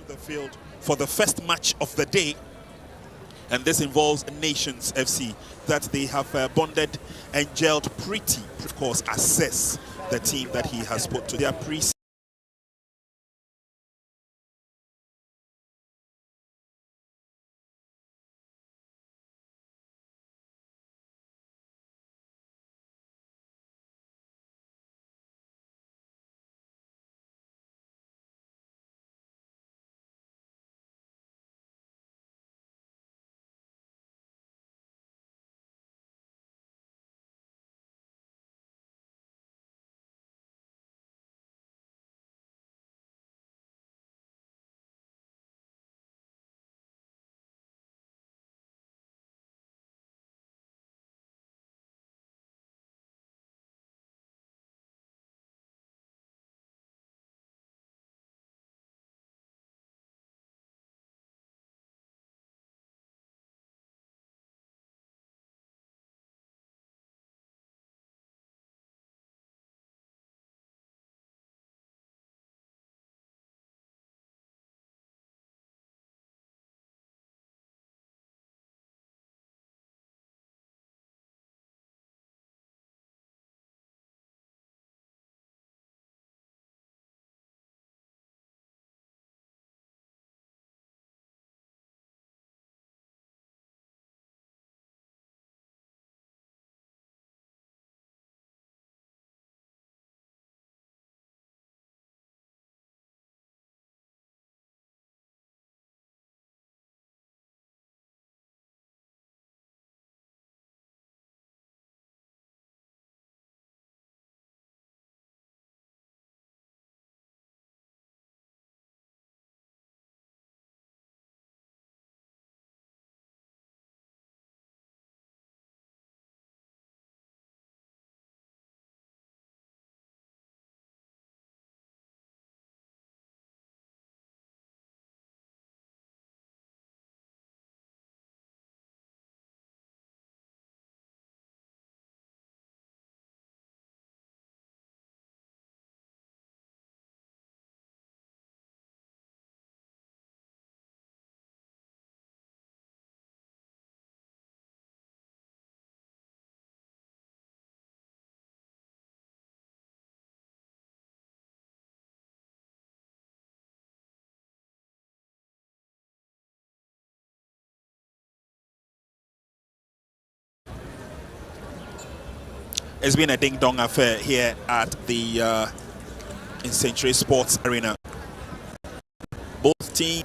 The field for the first match of the day, and this involves Nations FC that they have bonded and gelled pretty, of course, assess the team that he has put to their pre. It's been a ding-dong affair here at the Nsenkyire Sports Arena. Both teams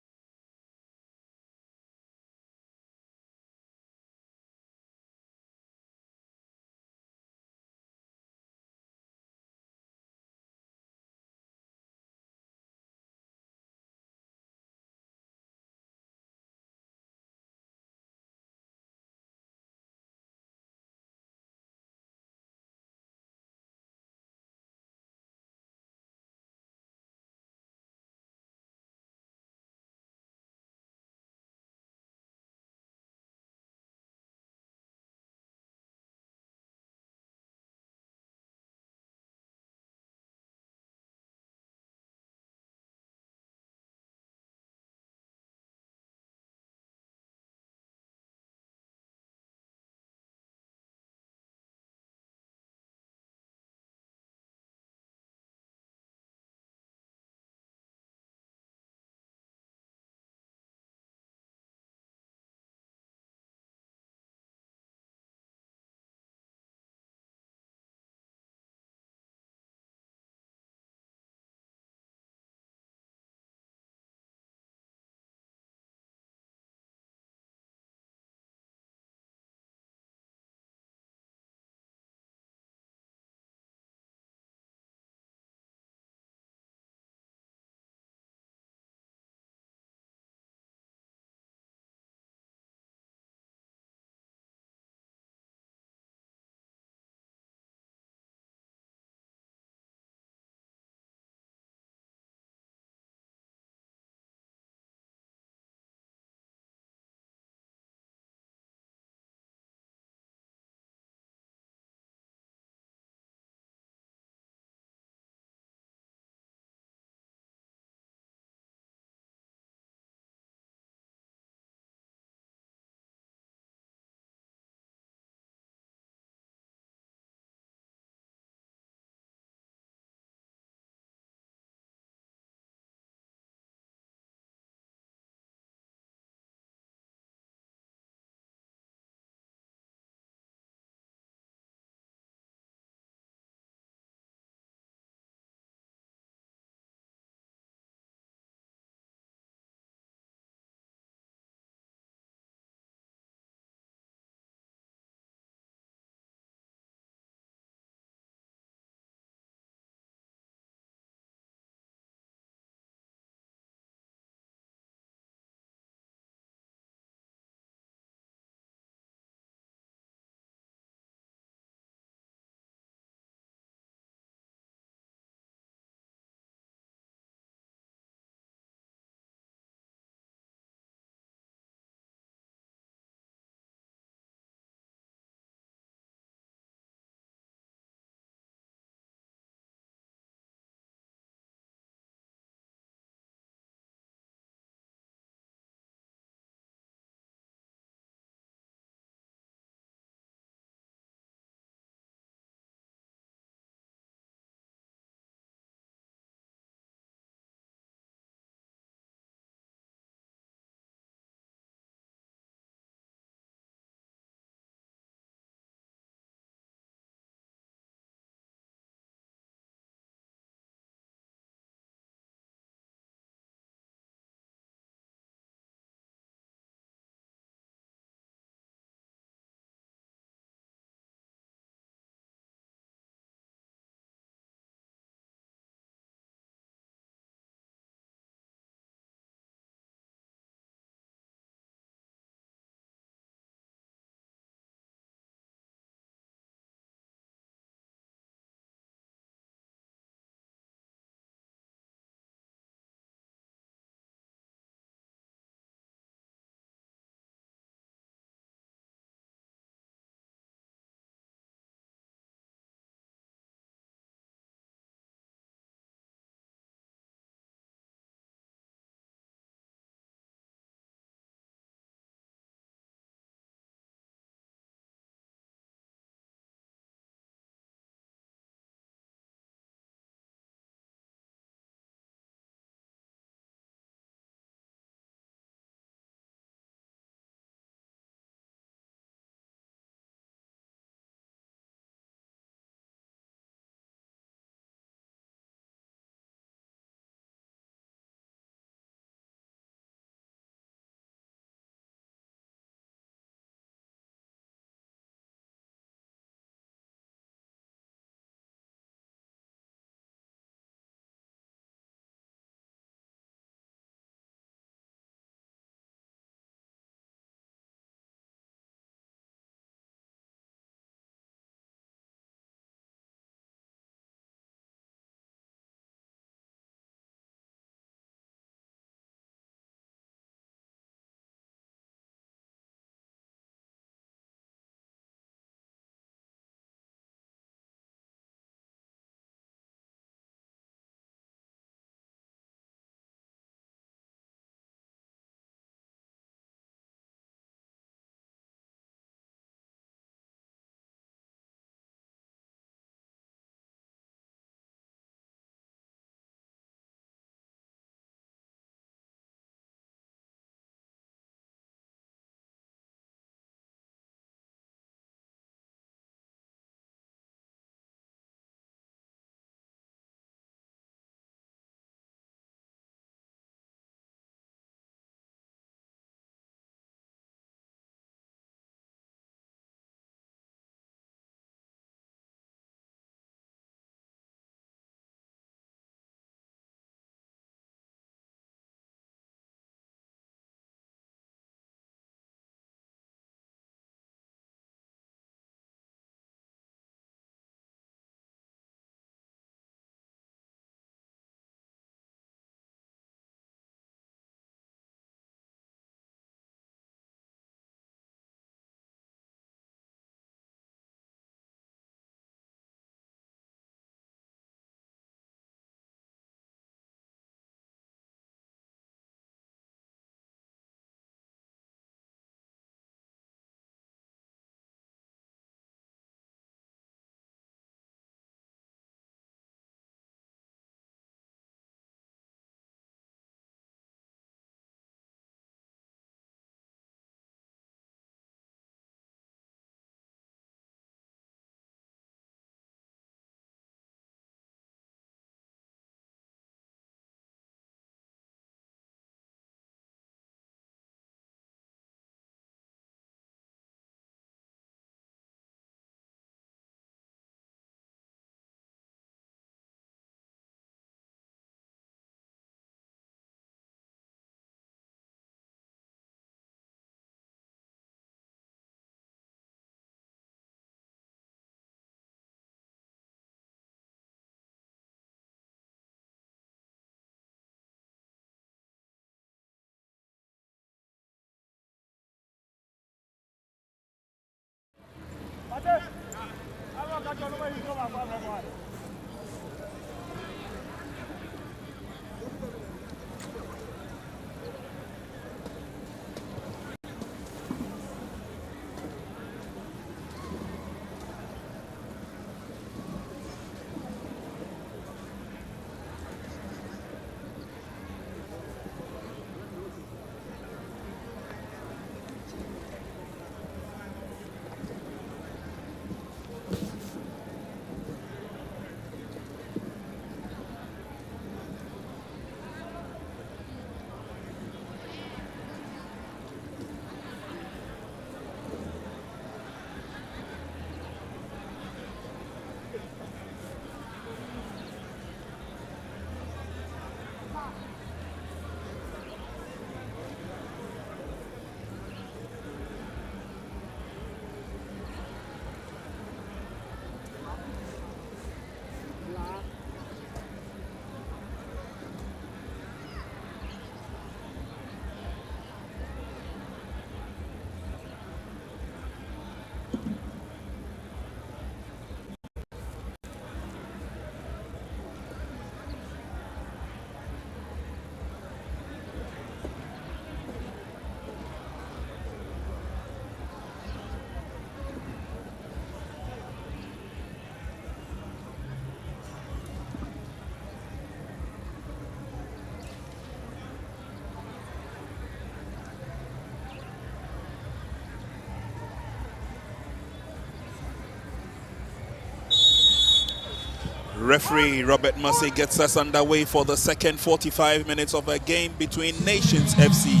Referee Robert Massey gets us underway for the second 45 minutes of a game between Nations FC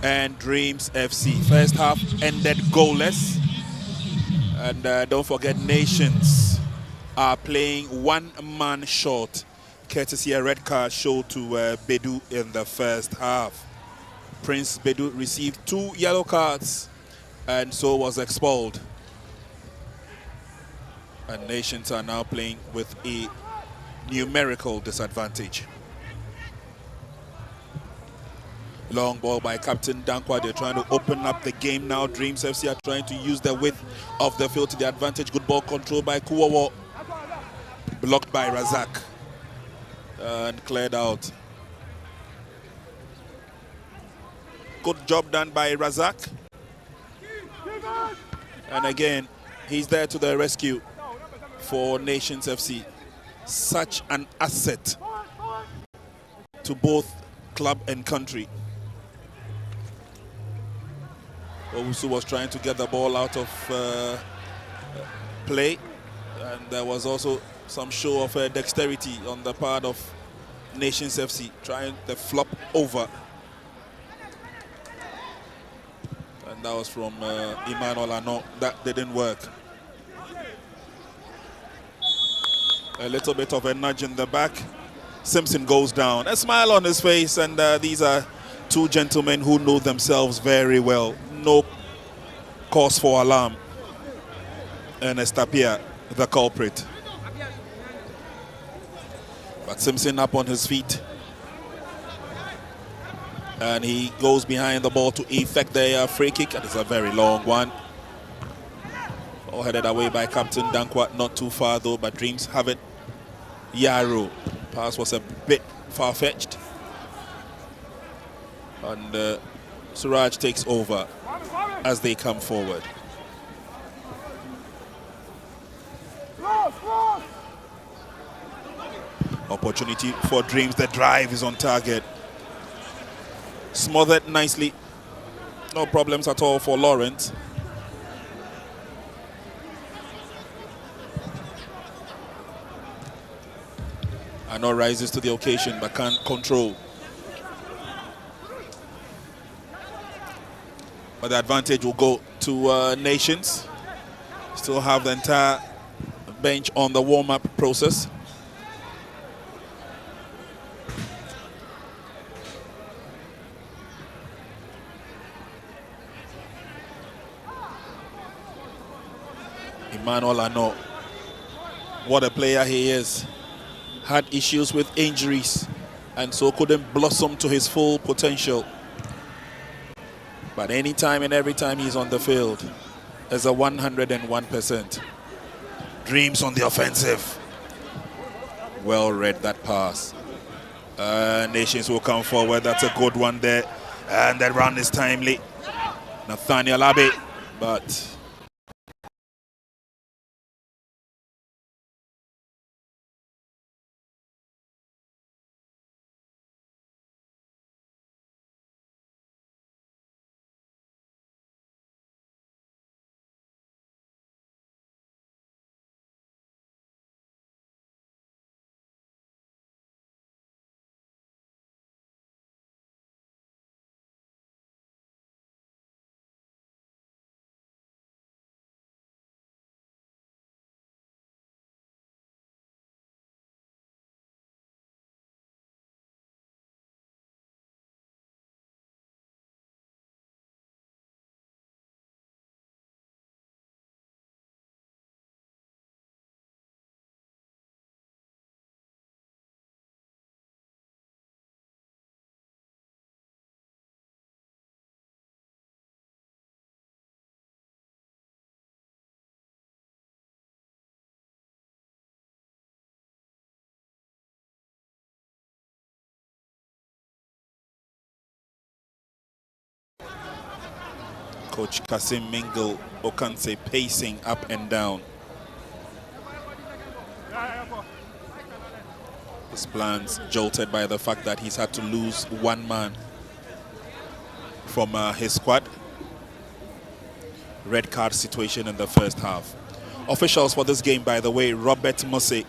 and Dreams FC. First half ended goalless. And don't forget, Nations are playing one man short, courtesy a red card show to Bedu in the first half. Prince Bedu received 2 yellow cards and so was expelled. And Nations are now playing with a numerical disadvantage. Long ball by Captain Dankwa. They're trying to open up the game now. Dreams FC are trying to use the width of the field to their advantage. Good ball control by Kuwawa. Blocked by Razak. And cleared out. Good job done by Razak. And again, he's there to the rescue for Nations FC. Such an asset to both club and country. Owusu was trying to get the ball out of play, and there was also some show of dexterity on the part of Nations FC, trying the flop over. And that was from Emmanuel Ano. That didn't work. A little bit of a nudge in the back. Simpson goes down. A smile on his face, and these are two gentlemen who know themselves very well. No cause for alarm. Ernest Tapia, the culprit. But Simpson up on his feet. And he goes behind the ball to effect the free kick. And it's a very long one. All headed away by Captain Dankwa. Not too far though, but Dreams have it. Yaro. Pass was a bit far-fetched. And Suraj takes over as they come forward. Opportunity for Dreams. The drive is on target. Smothered nicely. No problems at all for Lawrence. Ano rises to the occasion but can't control. But the advantage will go to Nations. Still have the entire bench on the warm-up process. Emmanuel Ano, what a player he is. Had issues with injuries and so couldn't blossom to his full potential. But anytime and every time he's on the field, there's a 101%. Dreams on the offensive. Well read that pass. Nations will come forward. That's a good one there. And that run is timely. Nathaniel Abbey, but Coach Kasim Mingle Okanse pacing up and down. His plans jolted by the fact that he's had to lose one man from his squad. Red card situation in the first half. Officials for this game, by the way, Robert Mose,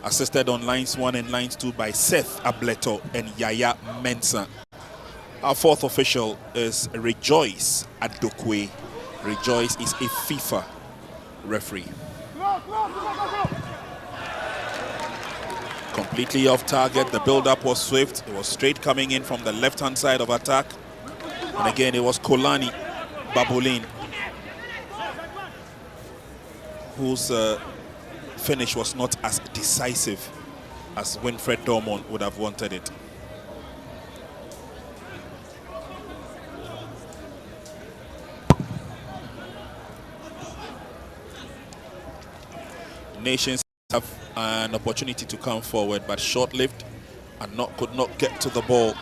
assisted on lines 1 and lines 2 by Seth Ableto and Yaya Mensah. Our fourth official is Rejoice Adokwe. Rejoice is a FIFA referee. Completely off target. The build-up was swift. It was straight coming in from the left-hand side of attack. And again, it was Kolani Babulin whose finish was not as decisive as Winfred Dormont would have wanted it. Nations have an opportunity to come forward, but short-lived and could not get to the ball.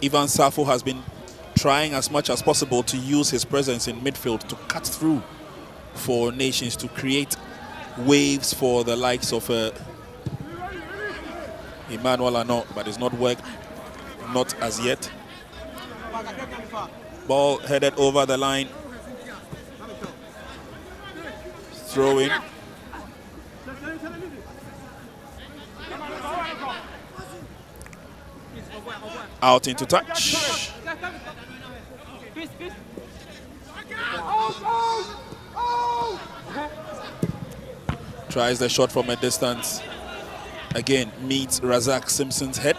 Ivan Safo has been trying as much as possible to use his presence in midfield to cut through for Nations, to create waves for the likes of Emmanuel Ano, but it's not worked. Not as yet. Ball headed over the line. Throw in. Out into touch. Tries the shot from a distance. Again, meets Razak Simpson's head.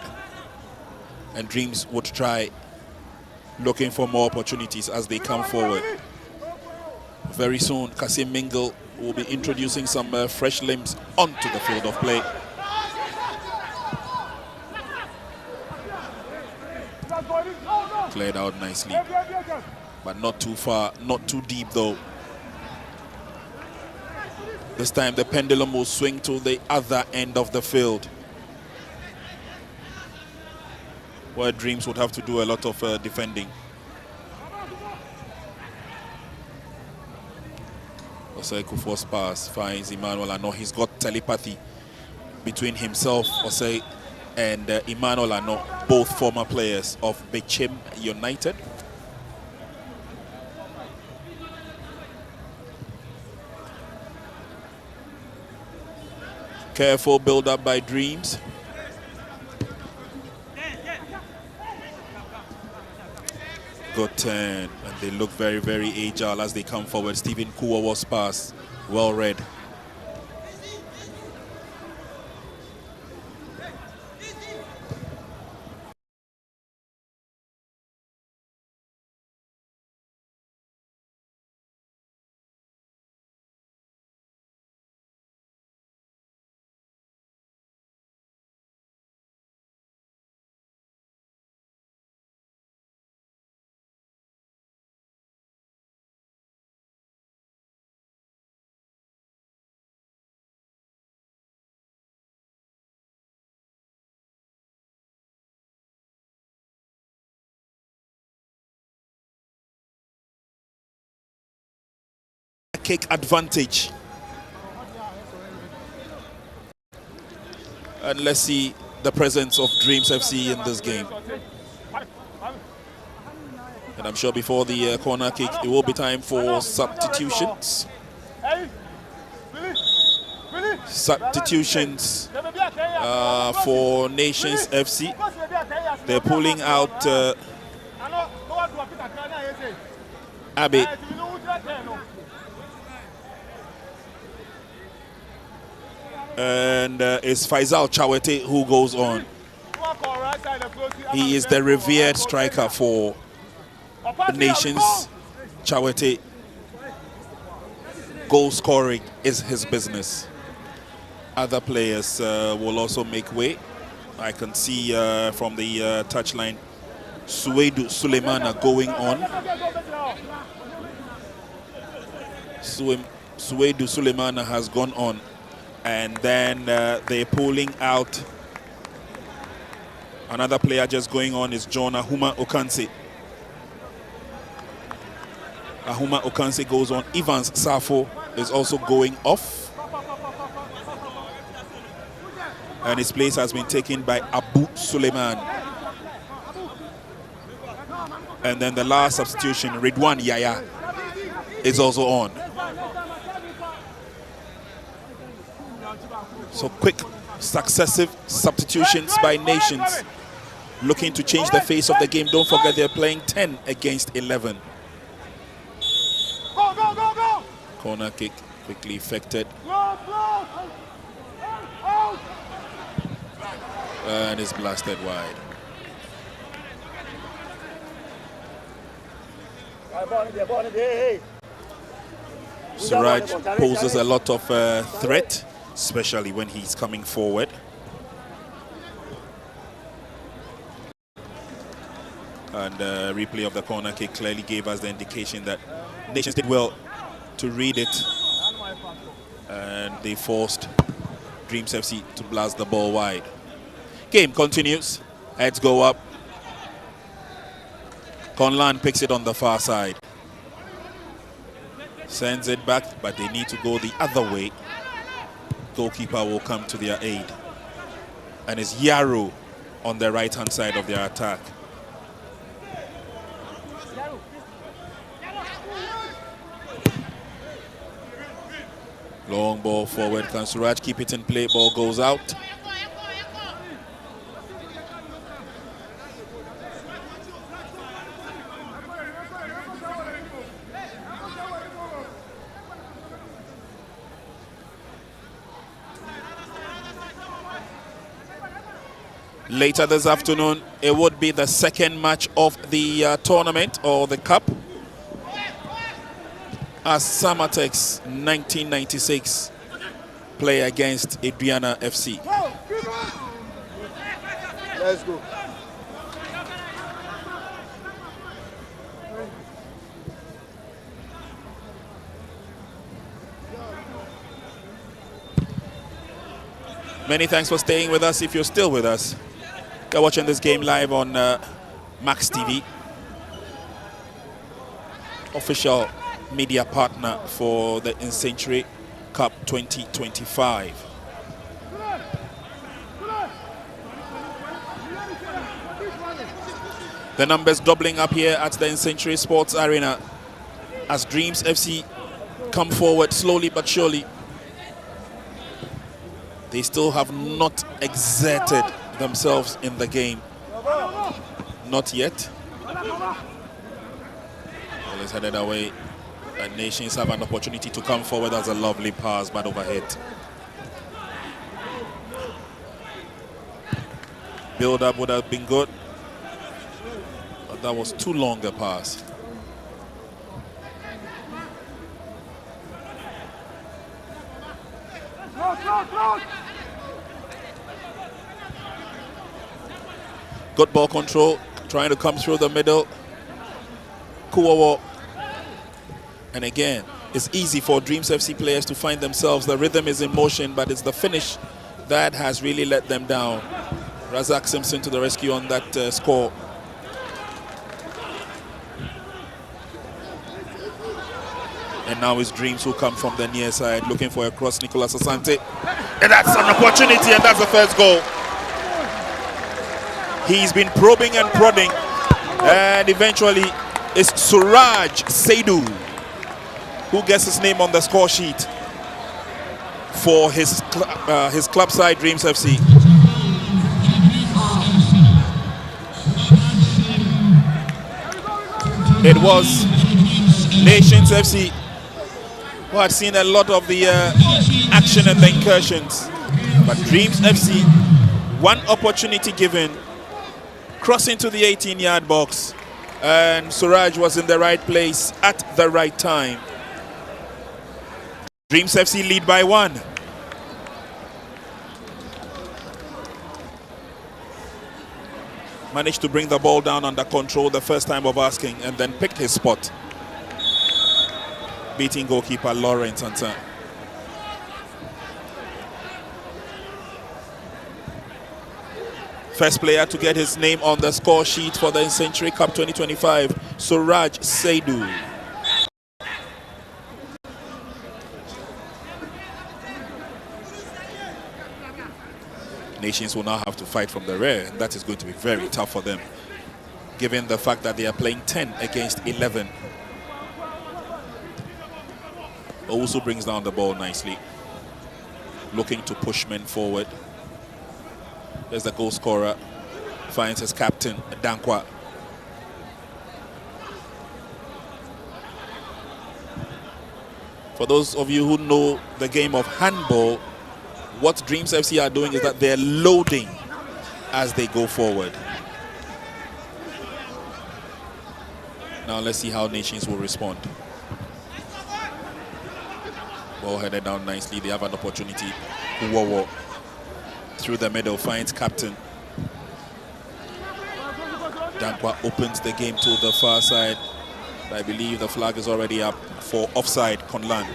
And Dreams would try looking for more opportunities as they come forward. Very soon, Kasim Mingle will be introducing some fresh limbs onto the field of play. Cleared out nicely, but not too far, not too deep though. This time the pendulum will swing to the other end of the field, where Dreams would have to do a lot of defending. Osei Kufuor's pass finds Emmanuel Ano. He's got telepathy between himself, Osei, and Emmanuel Ano, both former players of Bechim United. Careful build-up by Dreams. Good turn, and they look very, very agile as they come forward. Stephen Kuwawa's pass, well read. kick advantage. And let's see the presence of Dreams FC in this game. And I'm sure before the corner kick, it will be time for substitutions. Substitutions for Nations FC. They're pulling out Abe. And it's Faisal Chawete who goes on. He is the revered striker for the Nations. Chawete, goal scoring is his business. Other players will also make way. I can see from the touchline Suedu Suleimana going on. Suedu Suleimana has gone on. And then they're pulling out. Another player just going on is John Ahuma Okanse. Ahuma Okanse goes on. Evans Safo is also going off. And his place has been taken by Abu Suleiman. And then the last substitution, Ridwan Yaya, is also on. So quick, successive substitutions by Nations, looking to change the face of the game. Don't forget they're playing 10 against 11. Corner kick quickly effected. And it's blasted wide. Suraj poses a lot of threat, especially when he's coming forward. And the replay of the corner kick clearly gave us the indication that Nations did well to read it. And they forced Dreams FC to blast the ball wide. Game continues. Heads go up. Conlan picks it on the far side. Sends it back, but they need to go the other way. Goalkeeper will come to their aid. And it's Yaro on the right-hand side of their attack. Long ball forward. Can Suraj keep it in play? Ball goes out. Later this afternoon, it would be the second match of the tournament or the cup, as Samatex 1996 play against Adriana FC. Let's go. Many thanks for staying with us. If you're still with us, you're watching this game live on Max TV, official media partner for the Nsenkyire Cup 2025. The numbers doubling up here at the Nsenkyire Sports Arena as Dreams FC come forward slowly but surely. They still have not exerted themselves in the game. Not yet. Well, it's headed away. And Nations have an opportunity to come forward. As a lovely pass, but overhead. Build up would have been good, but that was too long a pass. Good ball control, trying to come through the middle. Kuwawa. And again, it's easy for Dreams FC players to find themselves. The rhythm is in motion, but it's the finish that has really let them down. Razak Simpson to the rescue on that score. And now it's Dreams who come from the near side, looking for a cross. Nicolas Asante. And that's an opportunity, and that's the first goal. He's been probing and prodding, and eventually it's Suraj Saidu who gets his name on the score sheet for his club side, Dreams FC. It was Nations FC who had seen a lot of the action and the incursions, but Dreams FC, one opportunity given, crossing to the 18-yard box, and Suraj was in the right place at the right time. Dreams FC lead by 1. Managed to bring the ball down under control the first time of asking, and then picked his spot, beating goalkeeper Lawrence Anton. First player to get his name on the score sheet for the Nsenkyire Cup 2025, Suraj Saidu. Nations will now have to fight from the rear, and that is going to be very tough for them, given the fact that they are playing 10 against 11. Also brings down the ball nicely, looking to push men forward. There's the goal scorer, finds his captain, Dankwa. For those of you who know the game of handball, what Dreams FC are doing is that they're loading as they go forward. Now let's see how Nations will respond. Ball headed down nicely. They have an opportunity. Uwowo through the middle, finds captain. Dankwa opens the game to the far side. I believe the flag is already up for offside, Conlan.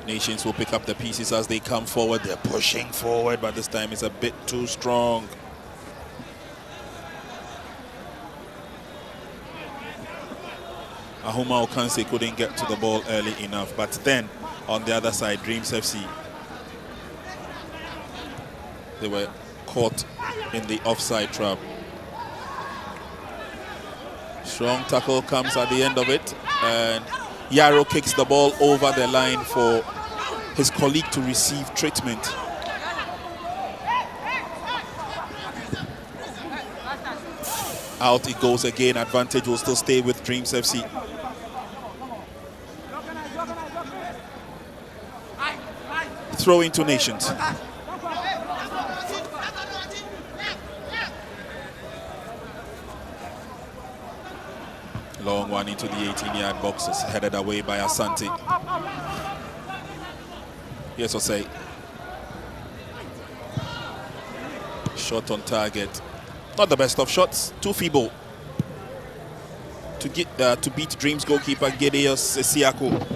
Nations will pick up the pieces as they come forward. They're pushing forward, but this time it's a bit too strong. Ahuma Okanse couldn't get to the ball early enough, but then on the other side, Dreams FC, they were caught in the offside trap. Strong tackle comes at the end of it, and Yaro kicks the ball over the line for his colleague to receive treatment. Out it goes again. Advantage will still stay with Dreams FC. Throw into Nations. Long one into the 18-yard box is headed away by Asante. Yes, I'll say. Shot on target. Not the best of shots. Too feeble to get to beat Dreams goalkeeper Gedeos Esiako.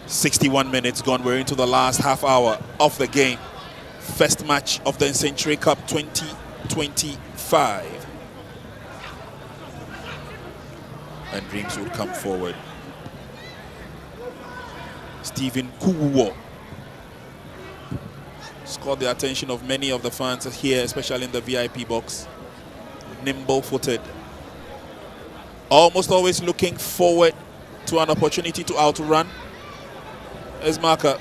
"61 minutes gone. We're into the last half hour of the game. First match of the Nsenkyire Cup 2025. And Dreams will come forward. Stephen Kuwo caught the attention of many of the fans here, especially in the VIP box. Nimble-footed. Almost always looking forward to an opportunity to outrun his marker.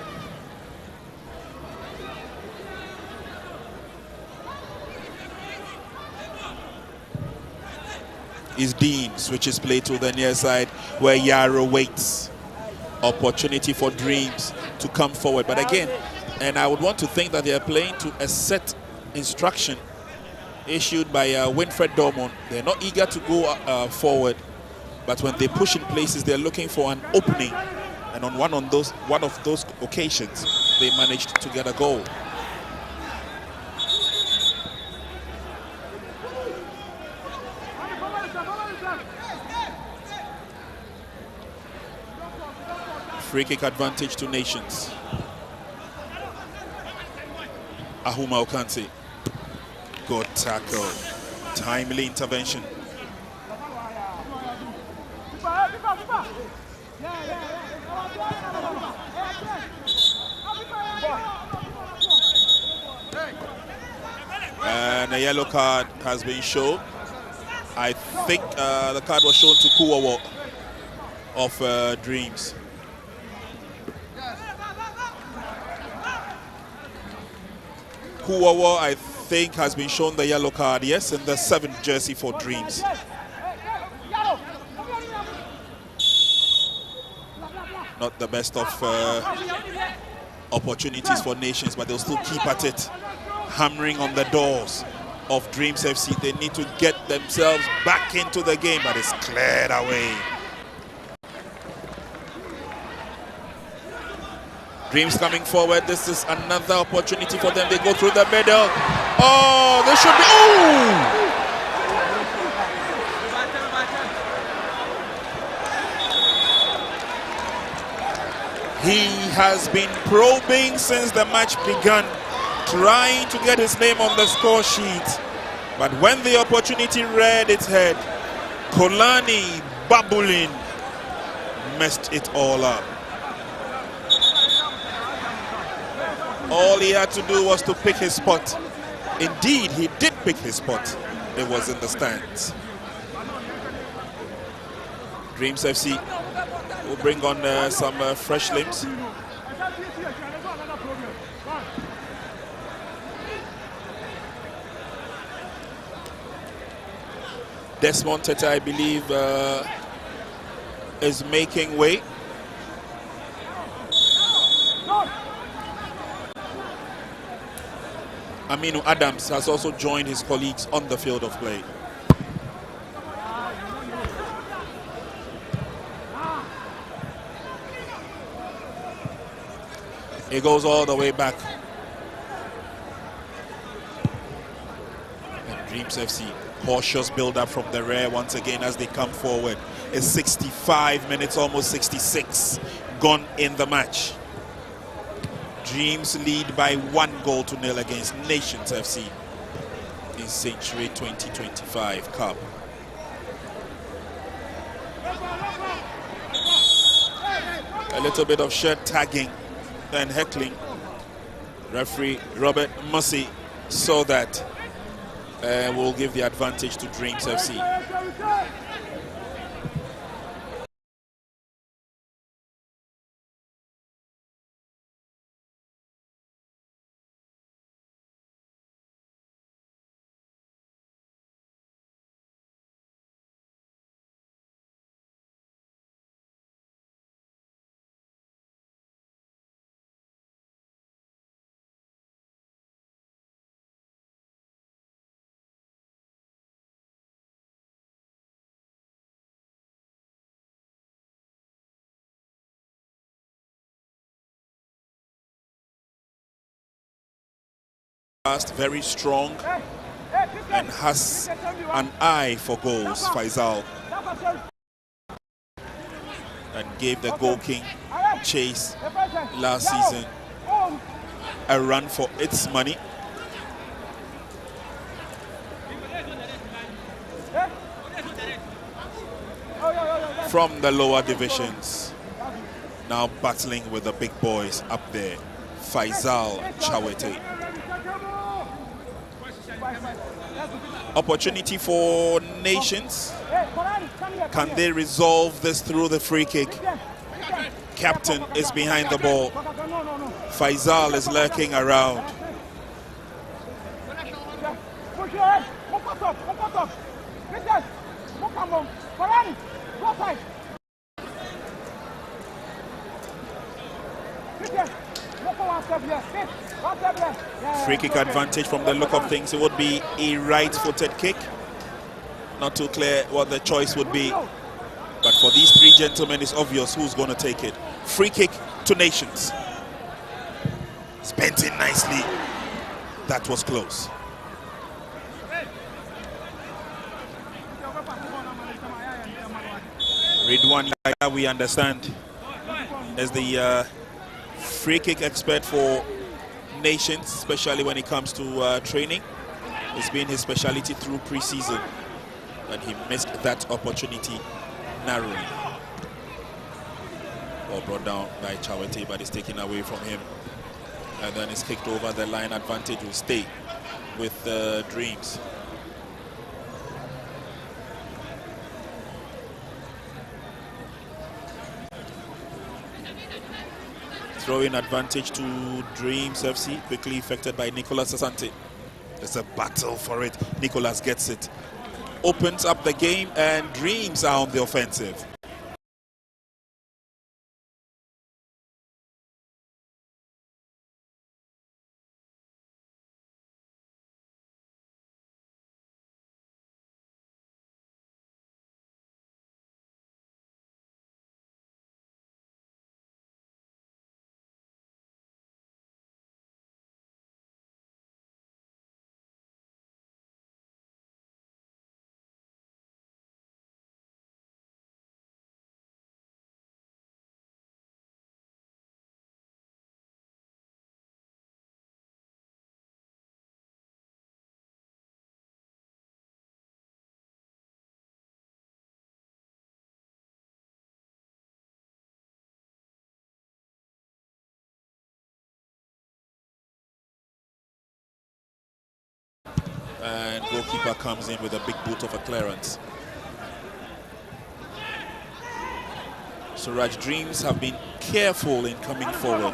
Is Dean, switches play to the near side where Yaro waits. Opportunity for Dreams to come forward. But again, and I would want to think that they are playing to a set instruction issued by Winfred Dormon. They're not eager to go forward, but when they push in places, they're looking for an opening. And on one of those occasions, they managed to get a goal. Free kick advantage to Nations. Ahuma Okansi. Good tackle. Timely intervention. And a yellow card has been shown. I think the card was shown to Kuwawa of Dreams. Kuwawa, I think, has been shown the yellow card, yes, in the 7th jersey for Dreams. Not the best of opportunities for Nations, but they'll still keep at it, hammering on the doors of Dreams FC. They need to get themselves back into the game, but it's cleared away. Dreams coming forward. This is another opportunity for them. They go through the middle. Oh, they should be. Oh! He has been probing since the match began, trying to get his name on the score sheet. But when the opportunity reared its head, Kolani Babulin messed it all up. All he had to do was to pick his spot. Indeed, he did pick his spot. It was in the stands. Dreams FC will bring on some fresh limbs. Desmond Teta, I believe, is making way. Aminu Adams has also joined his colleagues on the field of play. It goes all the way back. And Dreams FC, cautious build-up from the rear once again as they come forward. It's 65 minutes, almost 66, gone in the match. Dreams lead by 1-0 against Nations FC in Nsenkyire 2025 Cup. A little bit of shirt tagging and heckling. Referee Robert Mussey saw that and will give the advantage to Dreams FC. Very strong and has an eye for goals, Faisal, and gave the Goal King chase last season a run for its money. From the lower divisions, now battling with the big boys up there, Faisal Chawete. Opportunity for Nations. Can they resolve this through the free kick? Captain is behind the ball. Faisal is lurking around. Free kick advantage from the look of things. It would be a right-footed kick. Not too clear what the choice would be. But for these three gentlemen, it's obvious who's going to take it. Free kick to Nations. Spent in nicely. That was close. Ridwan, we understand. as the free kick expert for Nations, especially when it comes to training. It's been his speciality through pre-season, but he missed that opportunity narrowly. Ball brought down by Chawete, but it's taken away from him. And then it's kicked over. The line advantage will stay with Dreams. Throwing advantage to Dreams FC, quickly affected by Nicolas Asante. There's a battle for it. Nicolas gets it. Opens up the game, and Dreams are on the offensive. And goalkeeper comes in with a big boot of a clearance. So Raj, Dreams have been careful in coming forward,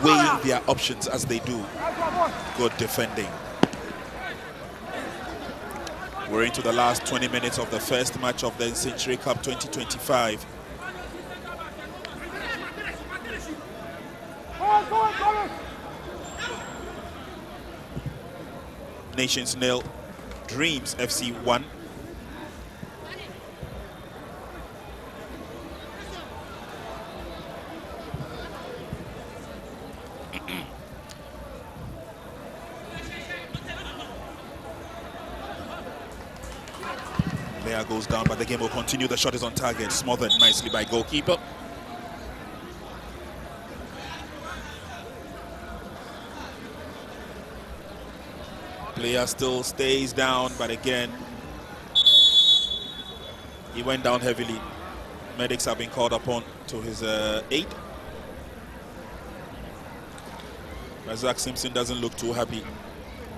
weighing their options as they do. Good defending. We're into the last 20 minutes of the first match of the Nsenkyire Cup 2025. Nations 0, Dreams FC 1. Player goes down, but the game will continue. The shot is on target, smothered nicely by goalkeeper. Player still stays down, but again, he went down heavily. Medics have been called upon to his aid. Razak Simpson doesn't look too happy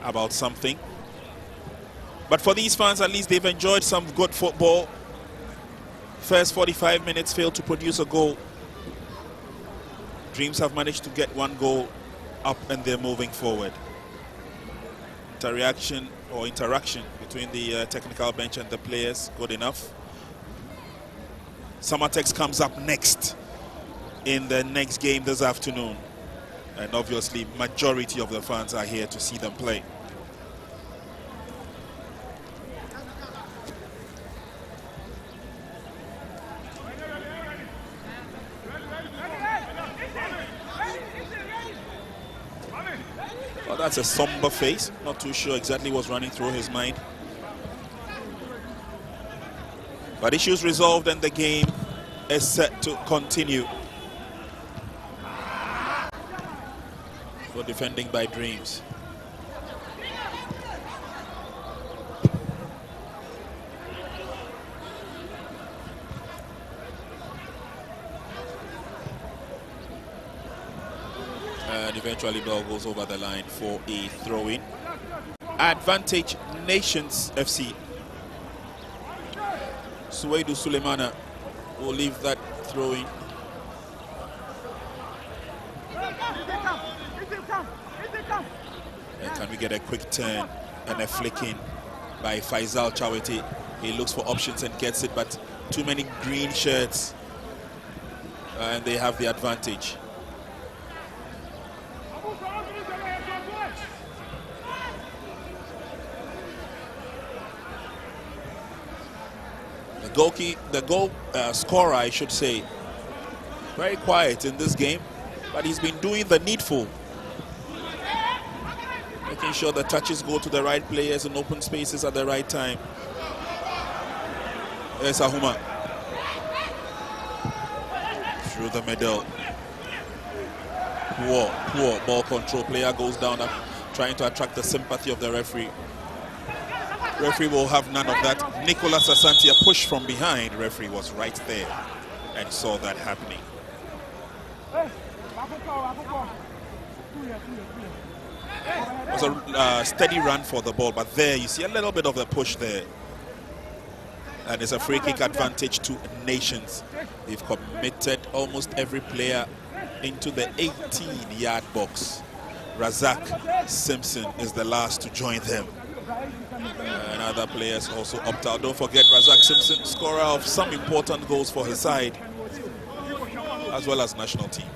about something. But for these fans, at least they've enjoyed some good football. First 45 minutes failed to produce a goal. Dreams have managed to get one goal up, and they're moving forward. Interaction between the technical bench and the players, good enough. Summertex comes up next in the next game this afternoon, and obviously majority of the fans are here to see them play. Well, that's a somber face. Not too sure exactly what's running through his mind. But issues resolved, and the game is set to continue. For defending by Dreams. And eventually ball goes over the line for a throw-in. Advantage Nations FC. Suwaidu Sulemana will leave that throw-in. And can we get a quick turn and a flick in by Faisal Chawete? He looks for options and gets it, but too many green shirts, and they have the advantage. The goal scorer, I should say, very quiet in this game, but he's been doing the needful, making sure the touches go to the right players in open spaces at the right time. There's Ahuma through the middle. Poor ball control. Player goes down, trying to attract the sympathy of the referee. Referee will have none of that. Nicolas Asante, a push from behind. Referee was right there and saw that happening. It was a steady run for the ball, but there you see a little bit of the push there. And it's a free kick advantage to Nations. They've committed almost every player into the 18-yard box. Razak Simpson is the last to join them. And other players also opt out. Don't forget Razak Simpson, scorer of some important goals for his side, as well as national team.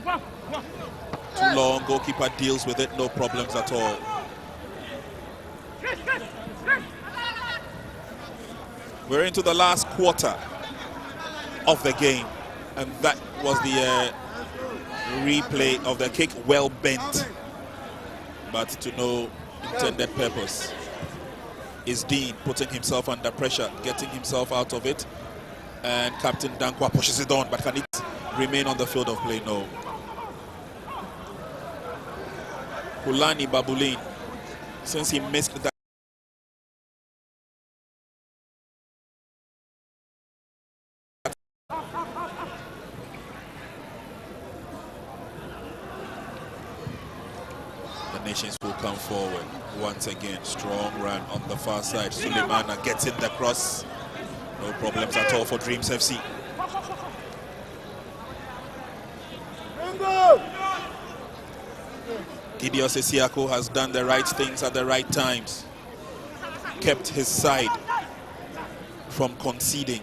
Too long, goalkeeper deals with it, no problems at all. We're into the last quarter of the game, and that was the replay of the kick, well bent, but to no intended purpose. Is Dean putting himself under pressure, getting himself out of it, and Captain Dankwa pushes it on, but can it remain on the field of play? No. Kulani Babulin, since he missed that, the Nations will come forward once again. Strong run on the far side. Suleimana gets in the cross. No problems at all for Dreams FC. Gideon Sesiako has done the right things at the right times. Kept his side from conceding.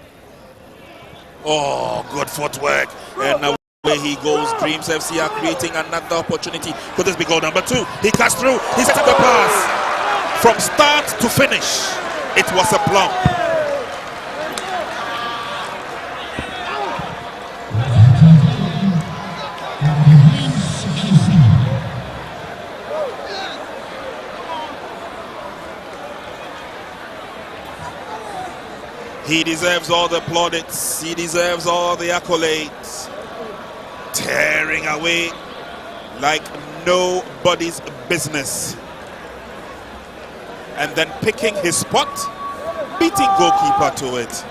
Oh, good footwork. And now where he goes, Dreams FC are creating another opportunity. Could this be goal number 2? He cuts through. He sets the pass. From start to finish, it was a plump. He deserves all the plaudits. He deserves all the accolades. Tearing away like nobody's business. And then picking his spot, beating goalkeeper to it.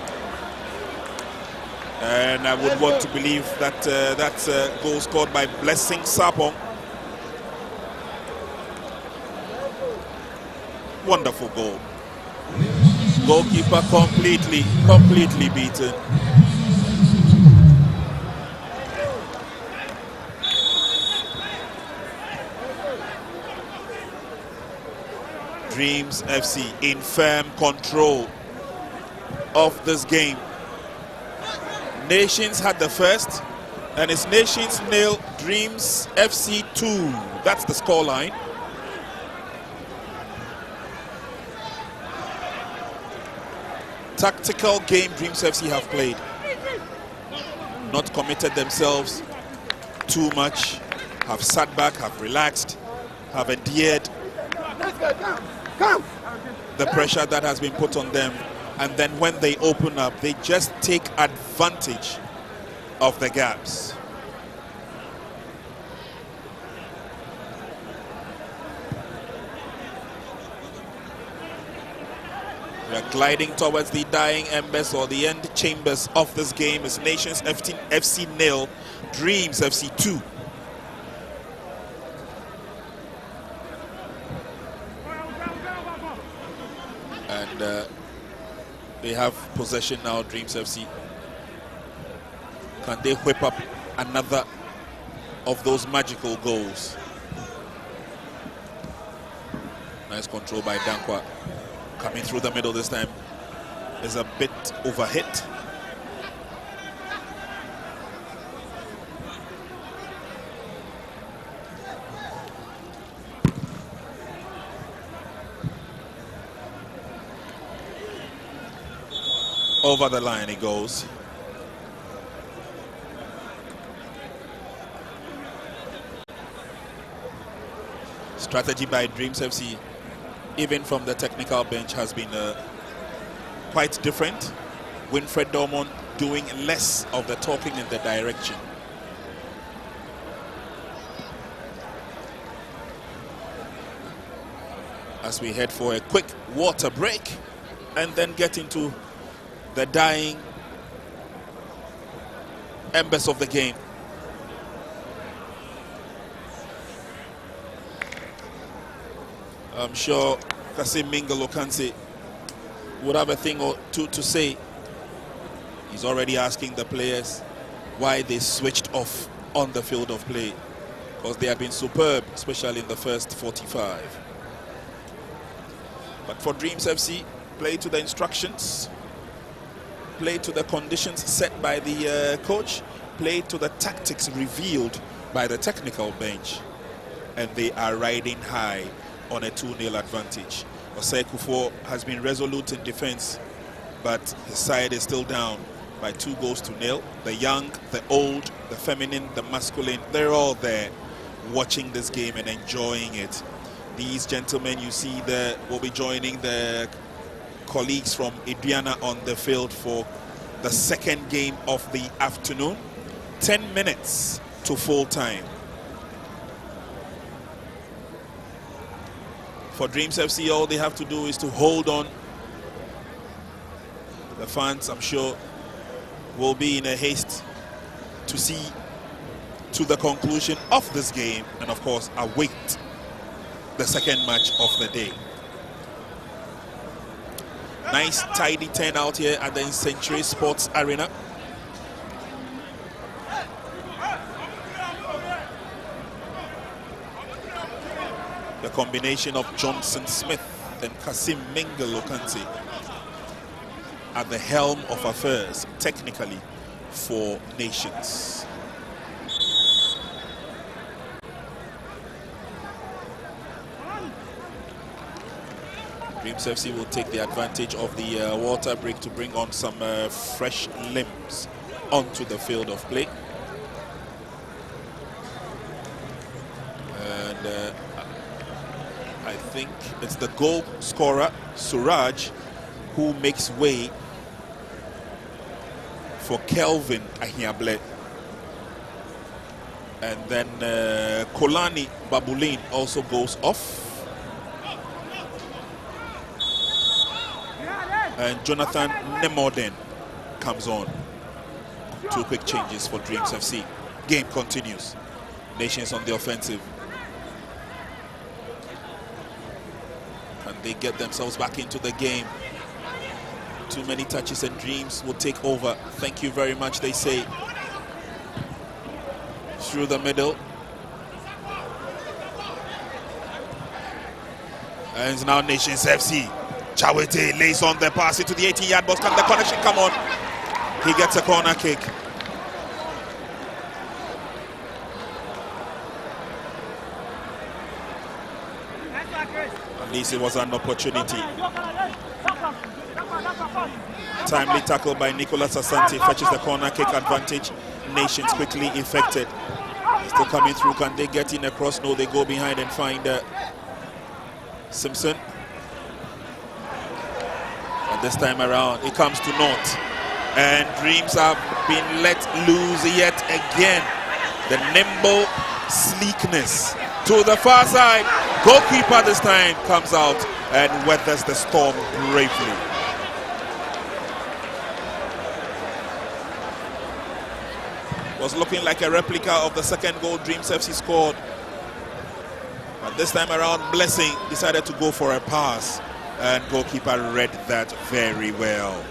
And I would want to believe that that's a goal scored by Blessing Sapong. Wonderful goal. Goalkeeper completely beaten. Dreams FC in firm control of this game. Nations had the first, and it's Nations 0, Dreams FC 2. That's the scoreline. Tactical game Dreams FC have played. Not committed themselves too much, have sat back, have relaxed, have endured the pressure that has been put on them, and then when they open up, they just take advantage of the gaps. We are gliding towards the dying embers or the end chambers of this game. It's Nations FC 0, Dreams FC 2. And they have possession now, Dreams FC. Can they whip up another of those magical goals? Nice control by Dankwa. Coming through the middle this time is a bit overhit. Over the line he goes. Strategy by Dreams FC, even from the technical bench, has been quite different. Winfred Dormont doing less of the talking in the direction. as we head for a quick water break and then get into the dying embers of the game. I'm sure Kasim Mingalo Kansi would have a thing or two to say. He's already asking the players why they switched off on the field of play, because they had been superb, especially in the first 45. But for Dreams FC, play to the instructions, play to the conditions set by the coach, play to the tactics revealed by the technical bench, and they are riding high on a 2-0 advantage. Osei Kufuor has been resolute in defense, but his side is still down by 2-0. The young, the old, the feminine, the masculine, they're all there watching this game and enjoying it. These gentlemen you see there will be joining the colleagues from Indiana on the field for the second game of the afternoon. 10 minutes to full time. For Dreams FC, all they have to do is to hold on. The fans, I'm sure, will be in a haste to see to the conclusion of this game and, of course, await the second match of the day. Nice, tidy turnout here at the Nsenkyire Sports Arena. The combination of Johnson Smith and Kasim Mingalo Kansi at the helm of affairs, technically, for Nations. Dreams FC will take the advantage of the water break to bring on some fresh limbs onto the field of play. And I think it's the goal scorer, Suraj, who makes way for Kelvin Ahiable. And then Kolani Babulin also goes off. And Jonathan Nemorden comes on. 2 quick changes for Dreams FC. Game continues. Nations on the offensive. And they get themselves back into the game. Too many touches and Dreams will take over. Thank you very much, they say. Through the middle. And it's now Nations FC. Chawete lays on the pass into the 18-yard box. Can the connection come on? He gets a corner kick. At least it was an opportunity. Timely tackle by Nicolas Asante fetches the corner kick advantage. Nations quickly infected. Still coming through. Can they get in across? No, they go behind and find Simpson. And this time around, it comes to naught. And Dreams have been let loose yet again. The nimble sleekness to the far side. Goalkeeper this time comes out and weathers the storm bravely. Was looking like a replica of the second goal Dreams FC scored. But this time around, Blessing decided to go for a pass. And goalkeeper read that very well.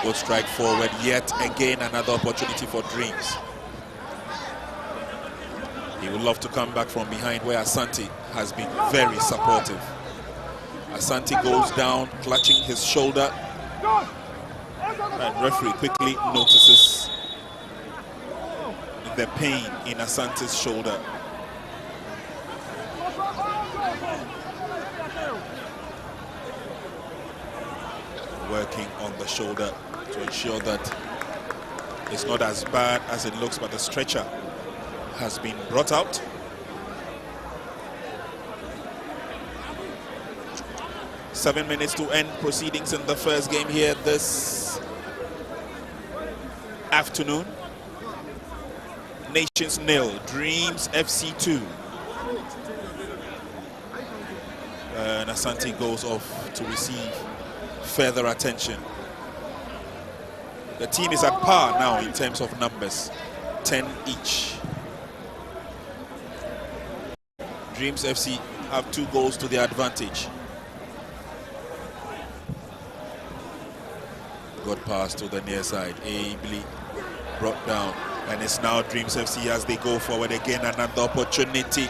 Good strike forward, yet again another opportunity for Dreams. He would love to come back from behind where Asante has been very supportive. Asante goes down, clutching his shoulder. And referee quickly notices the pain in Asante's shoulder. Working on the shoulder to ensure that it's not as bad as it looks, but the stretcher has been brought out. 7 minutes to end proceedings in the first game here this afternoon. Nations 0, Dreams FC 2. And Asante goes off to receive further attention. The team is at par now in terms of numbers, 10 each. Dreams FC have 2 goals to their advantage. Good pass to the near side, ably brought down. And it's now Dreams FC as they go forward again, another opportunity.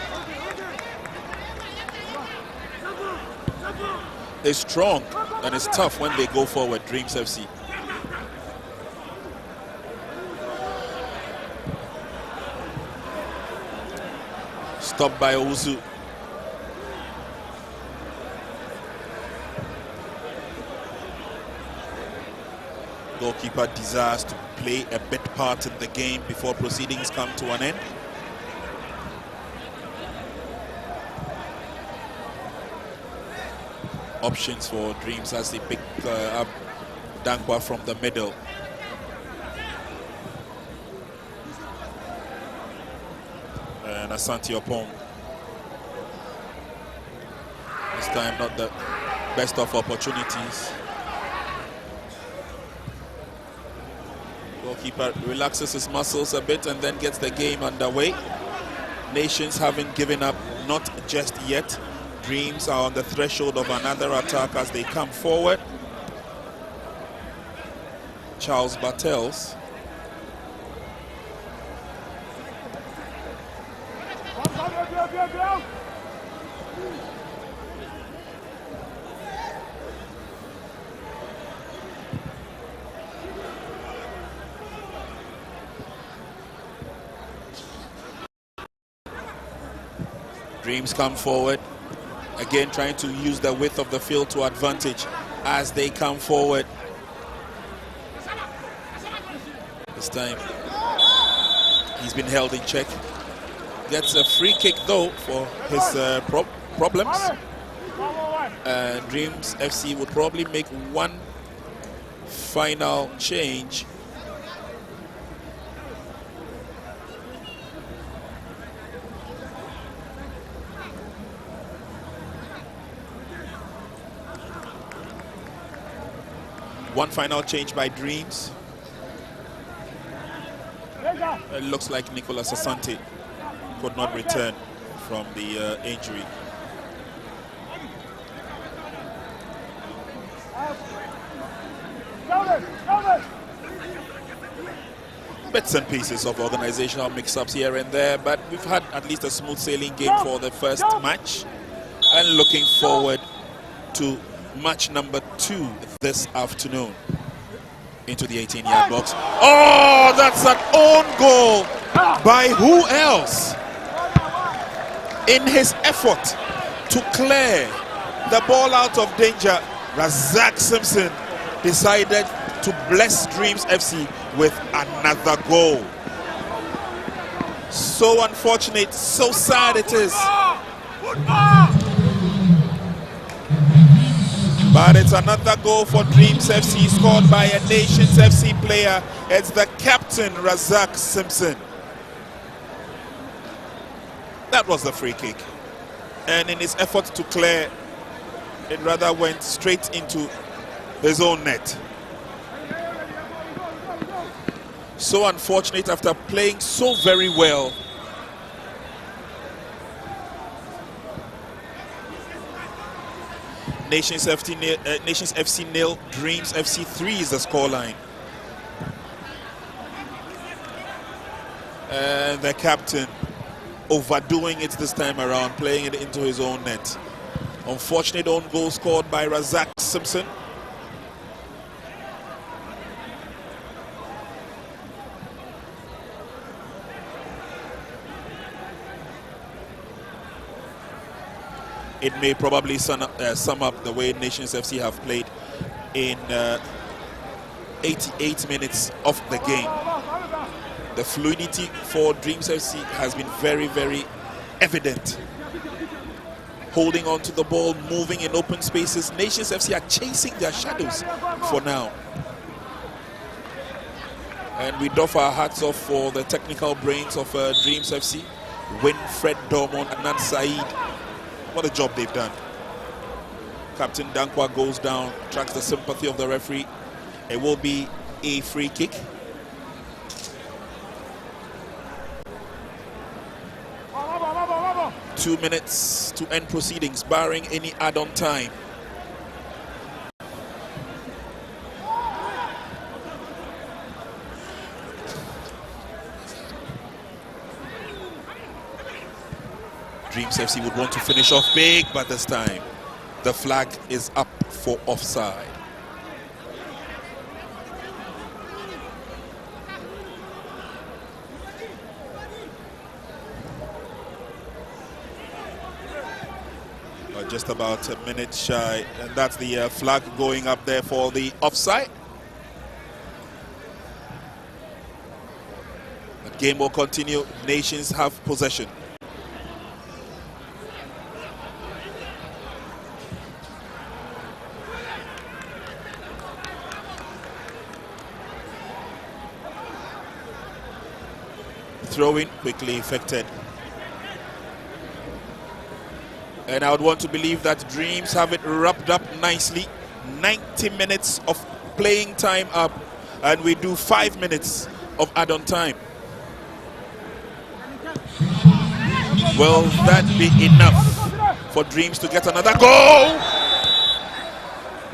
They're strong and it's tough when they go forward, Dreams FC. Stopped by Owusu. Goalkeeper desires to play a bit part in the game before proceedings come to an end. Options for Dreams as they pick up Dankwa from the middle. And Asante Opong. This time not the best of opportunities. Goalkeeper relaxes his muscles a bit and then gets the game underway. Nations haven't given up, not just yet. Dreams are on the threshold of another attack as they come forward. Charles Bartels. Dreams come forward, again trying to use the width of the field to advantage as they come forward. This time he's been held in check. Gets a free kick though for his problems. Dreams FC would probably make one final change. One final change by Dreams. It looks like Nicholas Asante could not return from the injury. Bits and pieces of organizational mix-ups here and there, but we've had at least a smooth sailing game for the first match, and looking forward to match number 2 this afternoon. Into the 18-yard box. Oh, that's an own goal by who else? In his effort to clear the ball out of danger, Razak Simpson decided to bless Dreams FC with another goal. So unfortunate, so sad it is. But it's another goal for Dreams FC, scored by a Nations FC player. It's the captain, Razak Simpson. That was the free kick. And in his effort to clear, it rather went straight into his own net. So unfortunate after playing so very well. Nations FC 0, Dreams FC 3 is the scoreline. And the captain overdoing it this time around, playing it into his own net. Unfortunate own goal scored by Razak Simpson. It may probably sum up the way Nations FC have played in 88 minutes of the game. The fluidity for Dreams FC has been very, very evident. holding on to the ball, moving in open spaces. Nations FC are chasing their shadows for now. And we doff our hats off for the technical brains of Dreams FC. Winfred Dormon and Nan Said. What a job they've done. Captain Dankwa goes down, attracts the sympathy of the referee. It will be a free kick. Two minutes to end proceedings, barring any add-on time. Dreams FC would want to finish off big, but this time the flag is up for offside. Just about a minute shy, and that's the flag going up there for the offside. The game will continue. Nations have possession. Throw-in quickly effected. And I would want to believe that Dreams have it wrapped up nicely. 90 minutes of playing time up, and we do 5 minutes of add-on time. Will that be enough for Dreams to get another goal?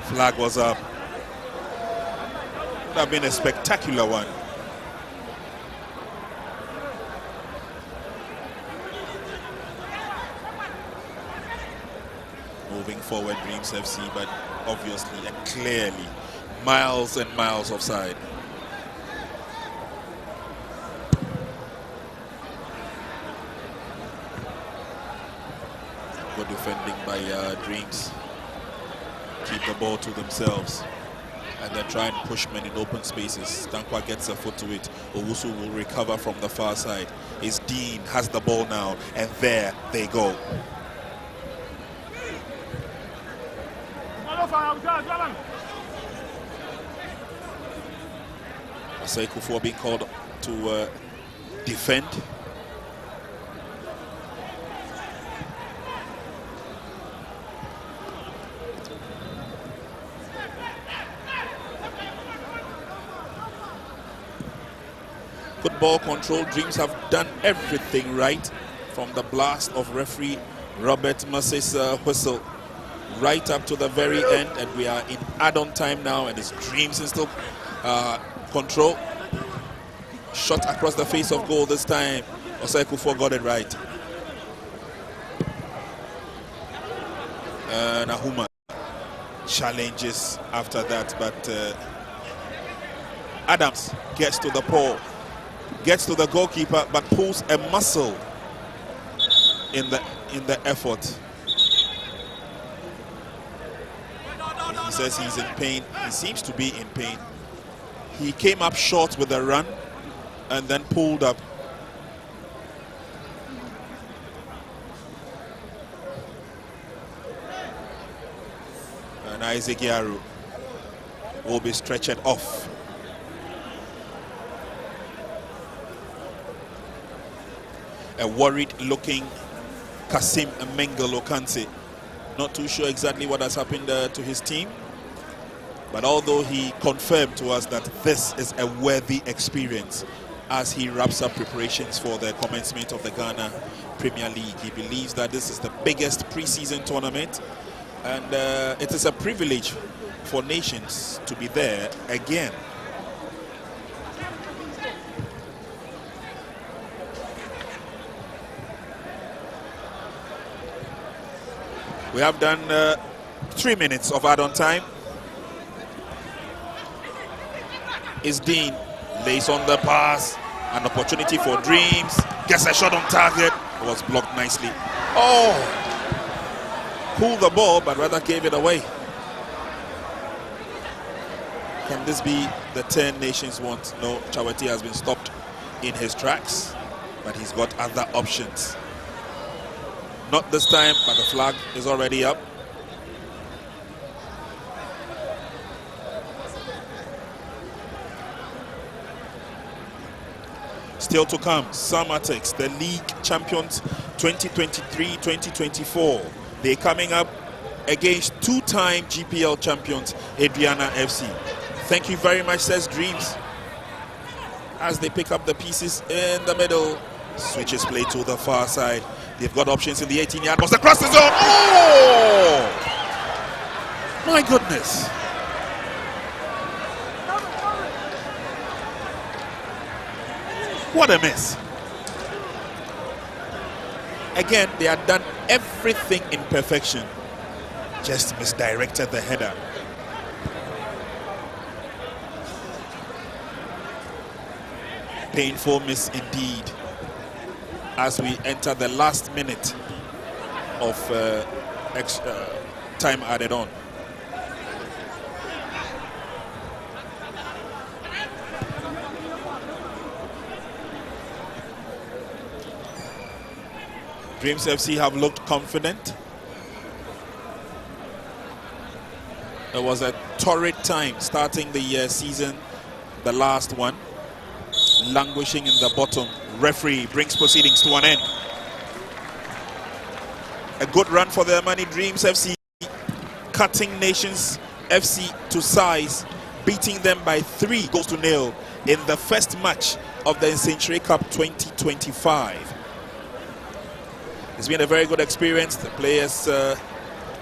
Flag was up. Would have been a spectacular one. Moving forward, Dreams FC, but obviously and clearly miles and miles offside. Good defending by Dreams. Keep the ball to themselves and then try and push men in open spaces. Dankwa gets a foot to it. Owusu will recover from the far side. His Dean has the ball now, and there they go. Sekou being called to defend. Good ball control. Dreams have done everything right from the blast of referee Robert Massey's whistle right up to the very end, and we are in add-on time now, and it's Dreams in still control. Shot across the face of goal this time. Sekou got it right. Nahuma challenges after that, but Adams gets to the pole, gets to the goalkeeper, but pulls a muscle in the effort. He says he's in pain. He seems to be in pain. He came up short with a run and then pulled up. And Nsenkyire will be stretched off. A worried-looking Kasim Mengele Kante. Not too sure exactly what has happened to his team, but although he confirmed to us that this is a worthy experience as he wraps up preparations for the commencement of the Ghana Premier League. He believes that this is the biggest pre-season tournament, and it is a privilege for nations to be there again. We have done 3 minutes of add-on time. Isdeen lays on the pass. An opportunity for Dreams. Gets a shot on target. It was blocked nicely. Oh! Pulled the ball, but rather gave it away. Can this be the 10 nations want? No, Chawati has been stopped in his tracks, but he's got other options. Not this time, but the flag is already up. Still to come, Samatics, the league champions 2023-2024. They're coming up against two-time GPL champions, Adriana FC. Thank you very much, says Dreams. As they pick up the pieces in the middle, switches play to the far side. They've got options in the 18-yard box across the zone. Oh! My goodness. What a miss. Again, they had done everything in perfection. Just misdirected the header. Painful miss indeed. As we enter the last minute of time added on. Dreams FC have looked confident. It was a torrid time starting the season, the last one. Languishing in the bottom. Referee brings proceedings to an end. A good run for their money. Dreams FC cutting Nations FC to size, beating them by 3-0 in the first match of the Nsenkyire Cup 2025. It's been a very good experience. The players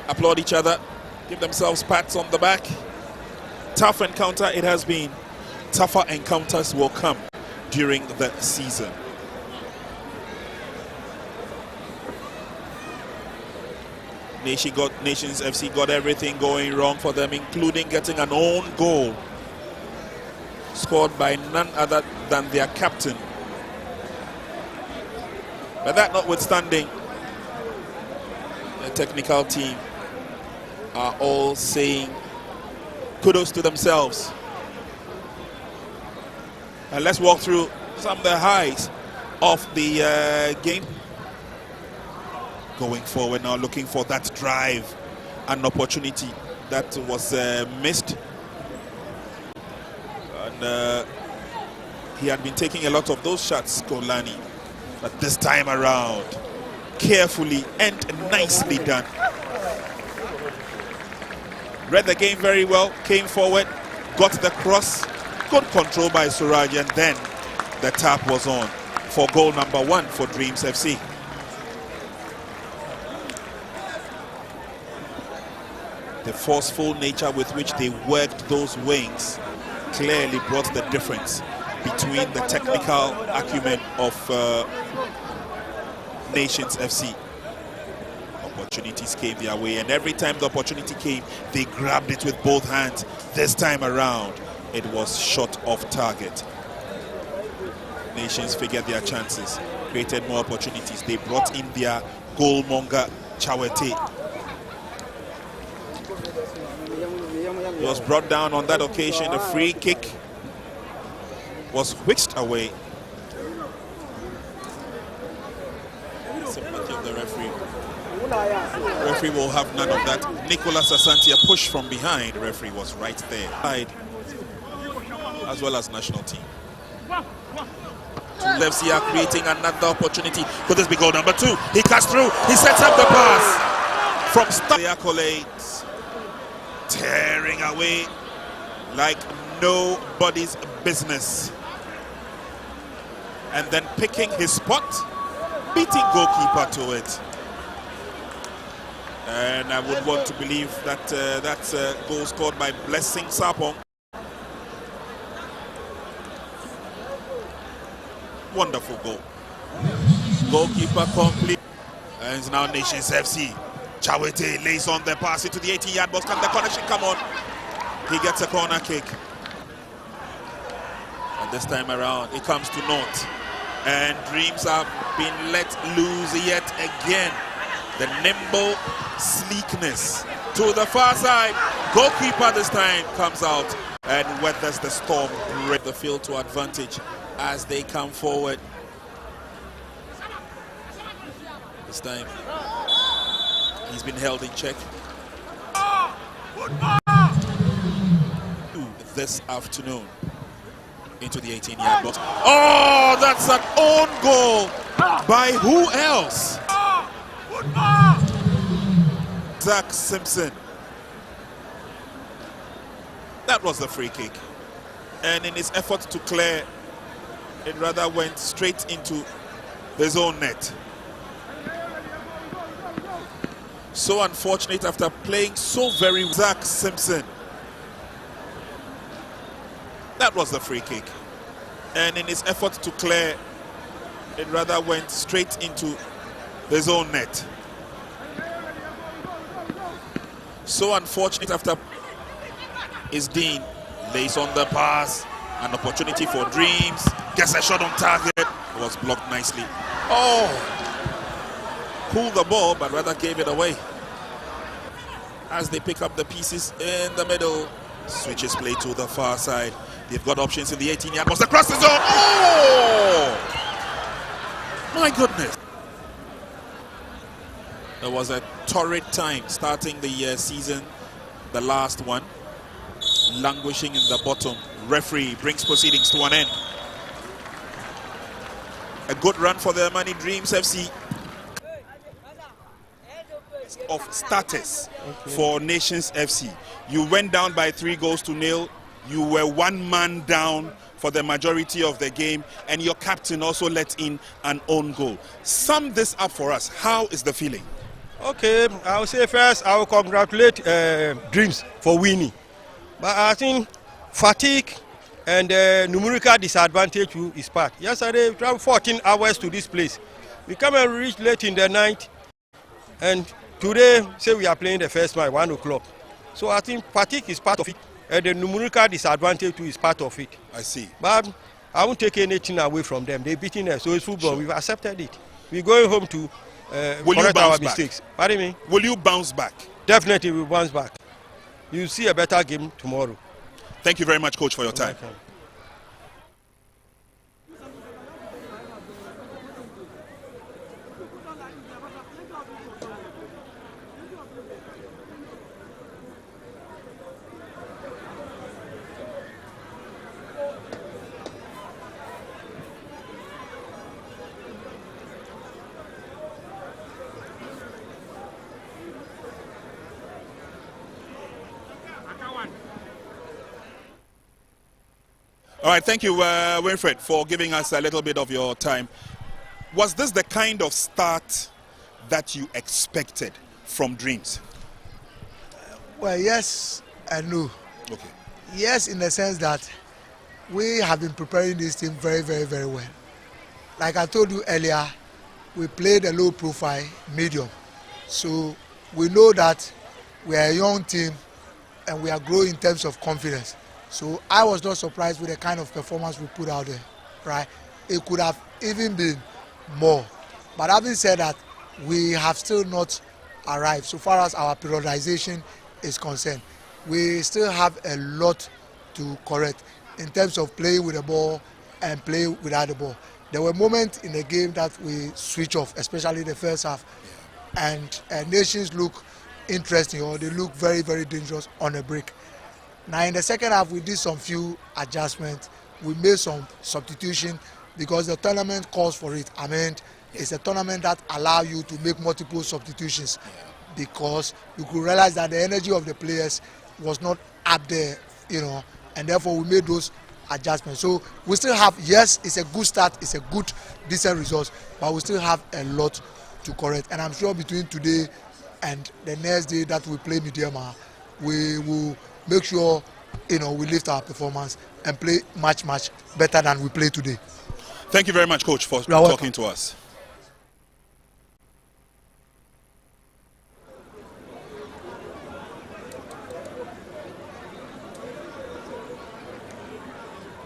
applaud each other, give themselves pats on the back. Tough encounter it has been. Tougher encounters will come during the season. Nations FC got everything going wrong for them, including getting an own goal scored by none other than their captain. But that notwithstanding, the technical team are all saying kudos to themselves. And let's walk through some of the highs of the game. Going forward now, looking for that drive and opportunity that was missed. And he had been taking a lot of those shots, Kolani. But this time around, carefully and nicely done. Read the game very well, came forward, got the cross, good control by Suraj, and then the tap was on for goal number 1 for Dreams FC. The forceful nature with which they worked those wings clearly brought the difference between the technical acumen of Nations FC. Opportunities came their way, and every time the opportunity came, they grabbed it with both hands. This time around, it was short off target. Nations figured their chances, created more opportunities. They brought in their goalmonger, Chawete. He was brought down on that occasion. A free kick was whisked away. Sympathy of the referee. Referee will have none of that. Nicolas Asante, a push from behind. The referee was right there. As well as national team. FC are creating another opportunity. Could this be goal number 2? He cuts through. He sets up the pass from the accolades, tearing away like nobody's business, and then picking his spot, beating goalkeeper to it. And I would want to believe that that's a goal scored by Blessing Sapong. Wonderful goal. Goalkeeper complete. And it's now Nations FC. Chawete lays on the pass into the 18-yard box. Can the connection come on? He gets a corner kick. And this time around, it comes to naught. And Dreams have been let loose yet again. The nimble sleekness to the far side. Goalkeeper this time comes out and weathers the storm. Break the field to advantage as they come forward. This time He's been held in check. This afternoon into the 18-yard box. Oh, that's an own goal by who else? Zach Simpson. That was the free kick. And in his effort to clear, it rather went straight into his own net. So unfortunate after playing so very well. Zach Simpson. That was the free kick. And in his effort to clear, it rather went straight into his own net. So unfortunate after his Dean lays on the pass. An opportunity for Dreams. Gets a shot on target. It was blocked nicely. Oh! Pulled the ball, but rather gave it away. As they pick up the pieces in the middle, switches play to the far side. They've got options in the 18-yard box across the zone. Oh! My goodness. There was a torrid time starting the season, the last one. Languishing in the bottom. Referee brings proceedings to an end. A good run for the Money Dreams FC. Of status for Nations FC. You went down by 3-0. You were one man down for the majority of the game, and your captain also let in an own goal. Sum this up for us. How is the feeling? Okay, I will say first, I will congratulate Dreams for winning. But I think fatigue and numerical disadvantage is part. Yesterday, we traveled 14 hours to this place. We come and reach late in the night, and today, say we are playing the first match, 1 o'clock. So I think fatigue is part of it, and the numerical disadvantage too is part of it. I see. But I won't take anything away from them. They're beating us, so it's football. Sure. We've accepted it. We're going home to correct our mistakes. Pardon me? Will you bounce back? Definitely we'll bounce back. You'll see a better game tomorrow. Thank you very much, Coach, for your time. Welcome. All right, thank you, Winfred, for giving us a little bit of your time. Was this the kind of start that you expected from Dreams? Well, yes and no. Okay. Yes, in the sense that we have been preparing this team very, very, very well. Like I told you earlier, we played a low profile, medium. So we know that we are a young team and we are growing in terms of confidence. So I was not surprised with the kind of performance we put out there, right? It could have even been more. But having said that, we have still not arrived so far as our periodization is concerned. We still have a lot to correct in terms of playing with the ball and playing without the ball. There were moments in the game that we switch off, especially the first half, and nations look interesting or they look very, very dangerous on a break. Now in the second half, we did some few adjustments. We made some substitution because the tournament calls for it. I mean, it's a tournament that allows you to make multiple substitutions because you could realize that the energy of the players was not up there, you know, and therefore we made those adjustments. So we still have, yes, it's a good start, it's a good, decent result, but we still have a lot to correct. And I'm sure between today and the next day that we play Midyama, we will make sure, you know, we lift our performance and play much, much better than we play today. Thank you very much, Coach, for talking to us.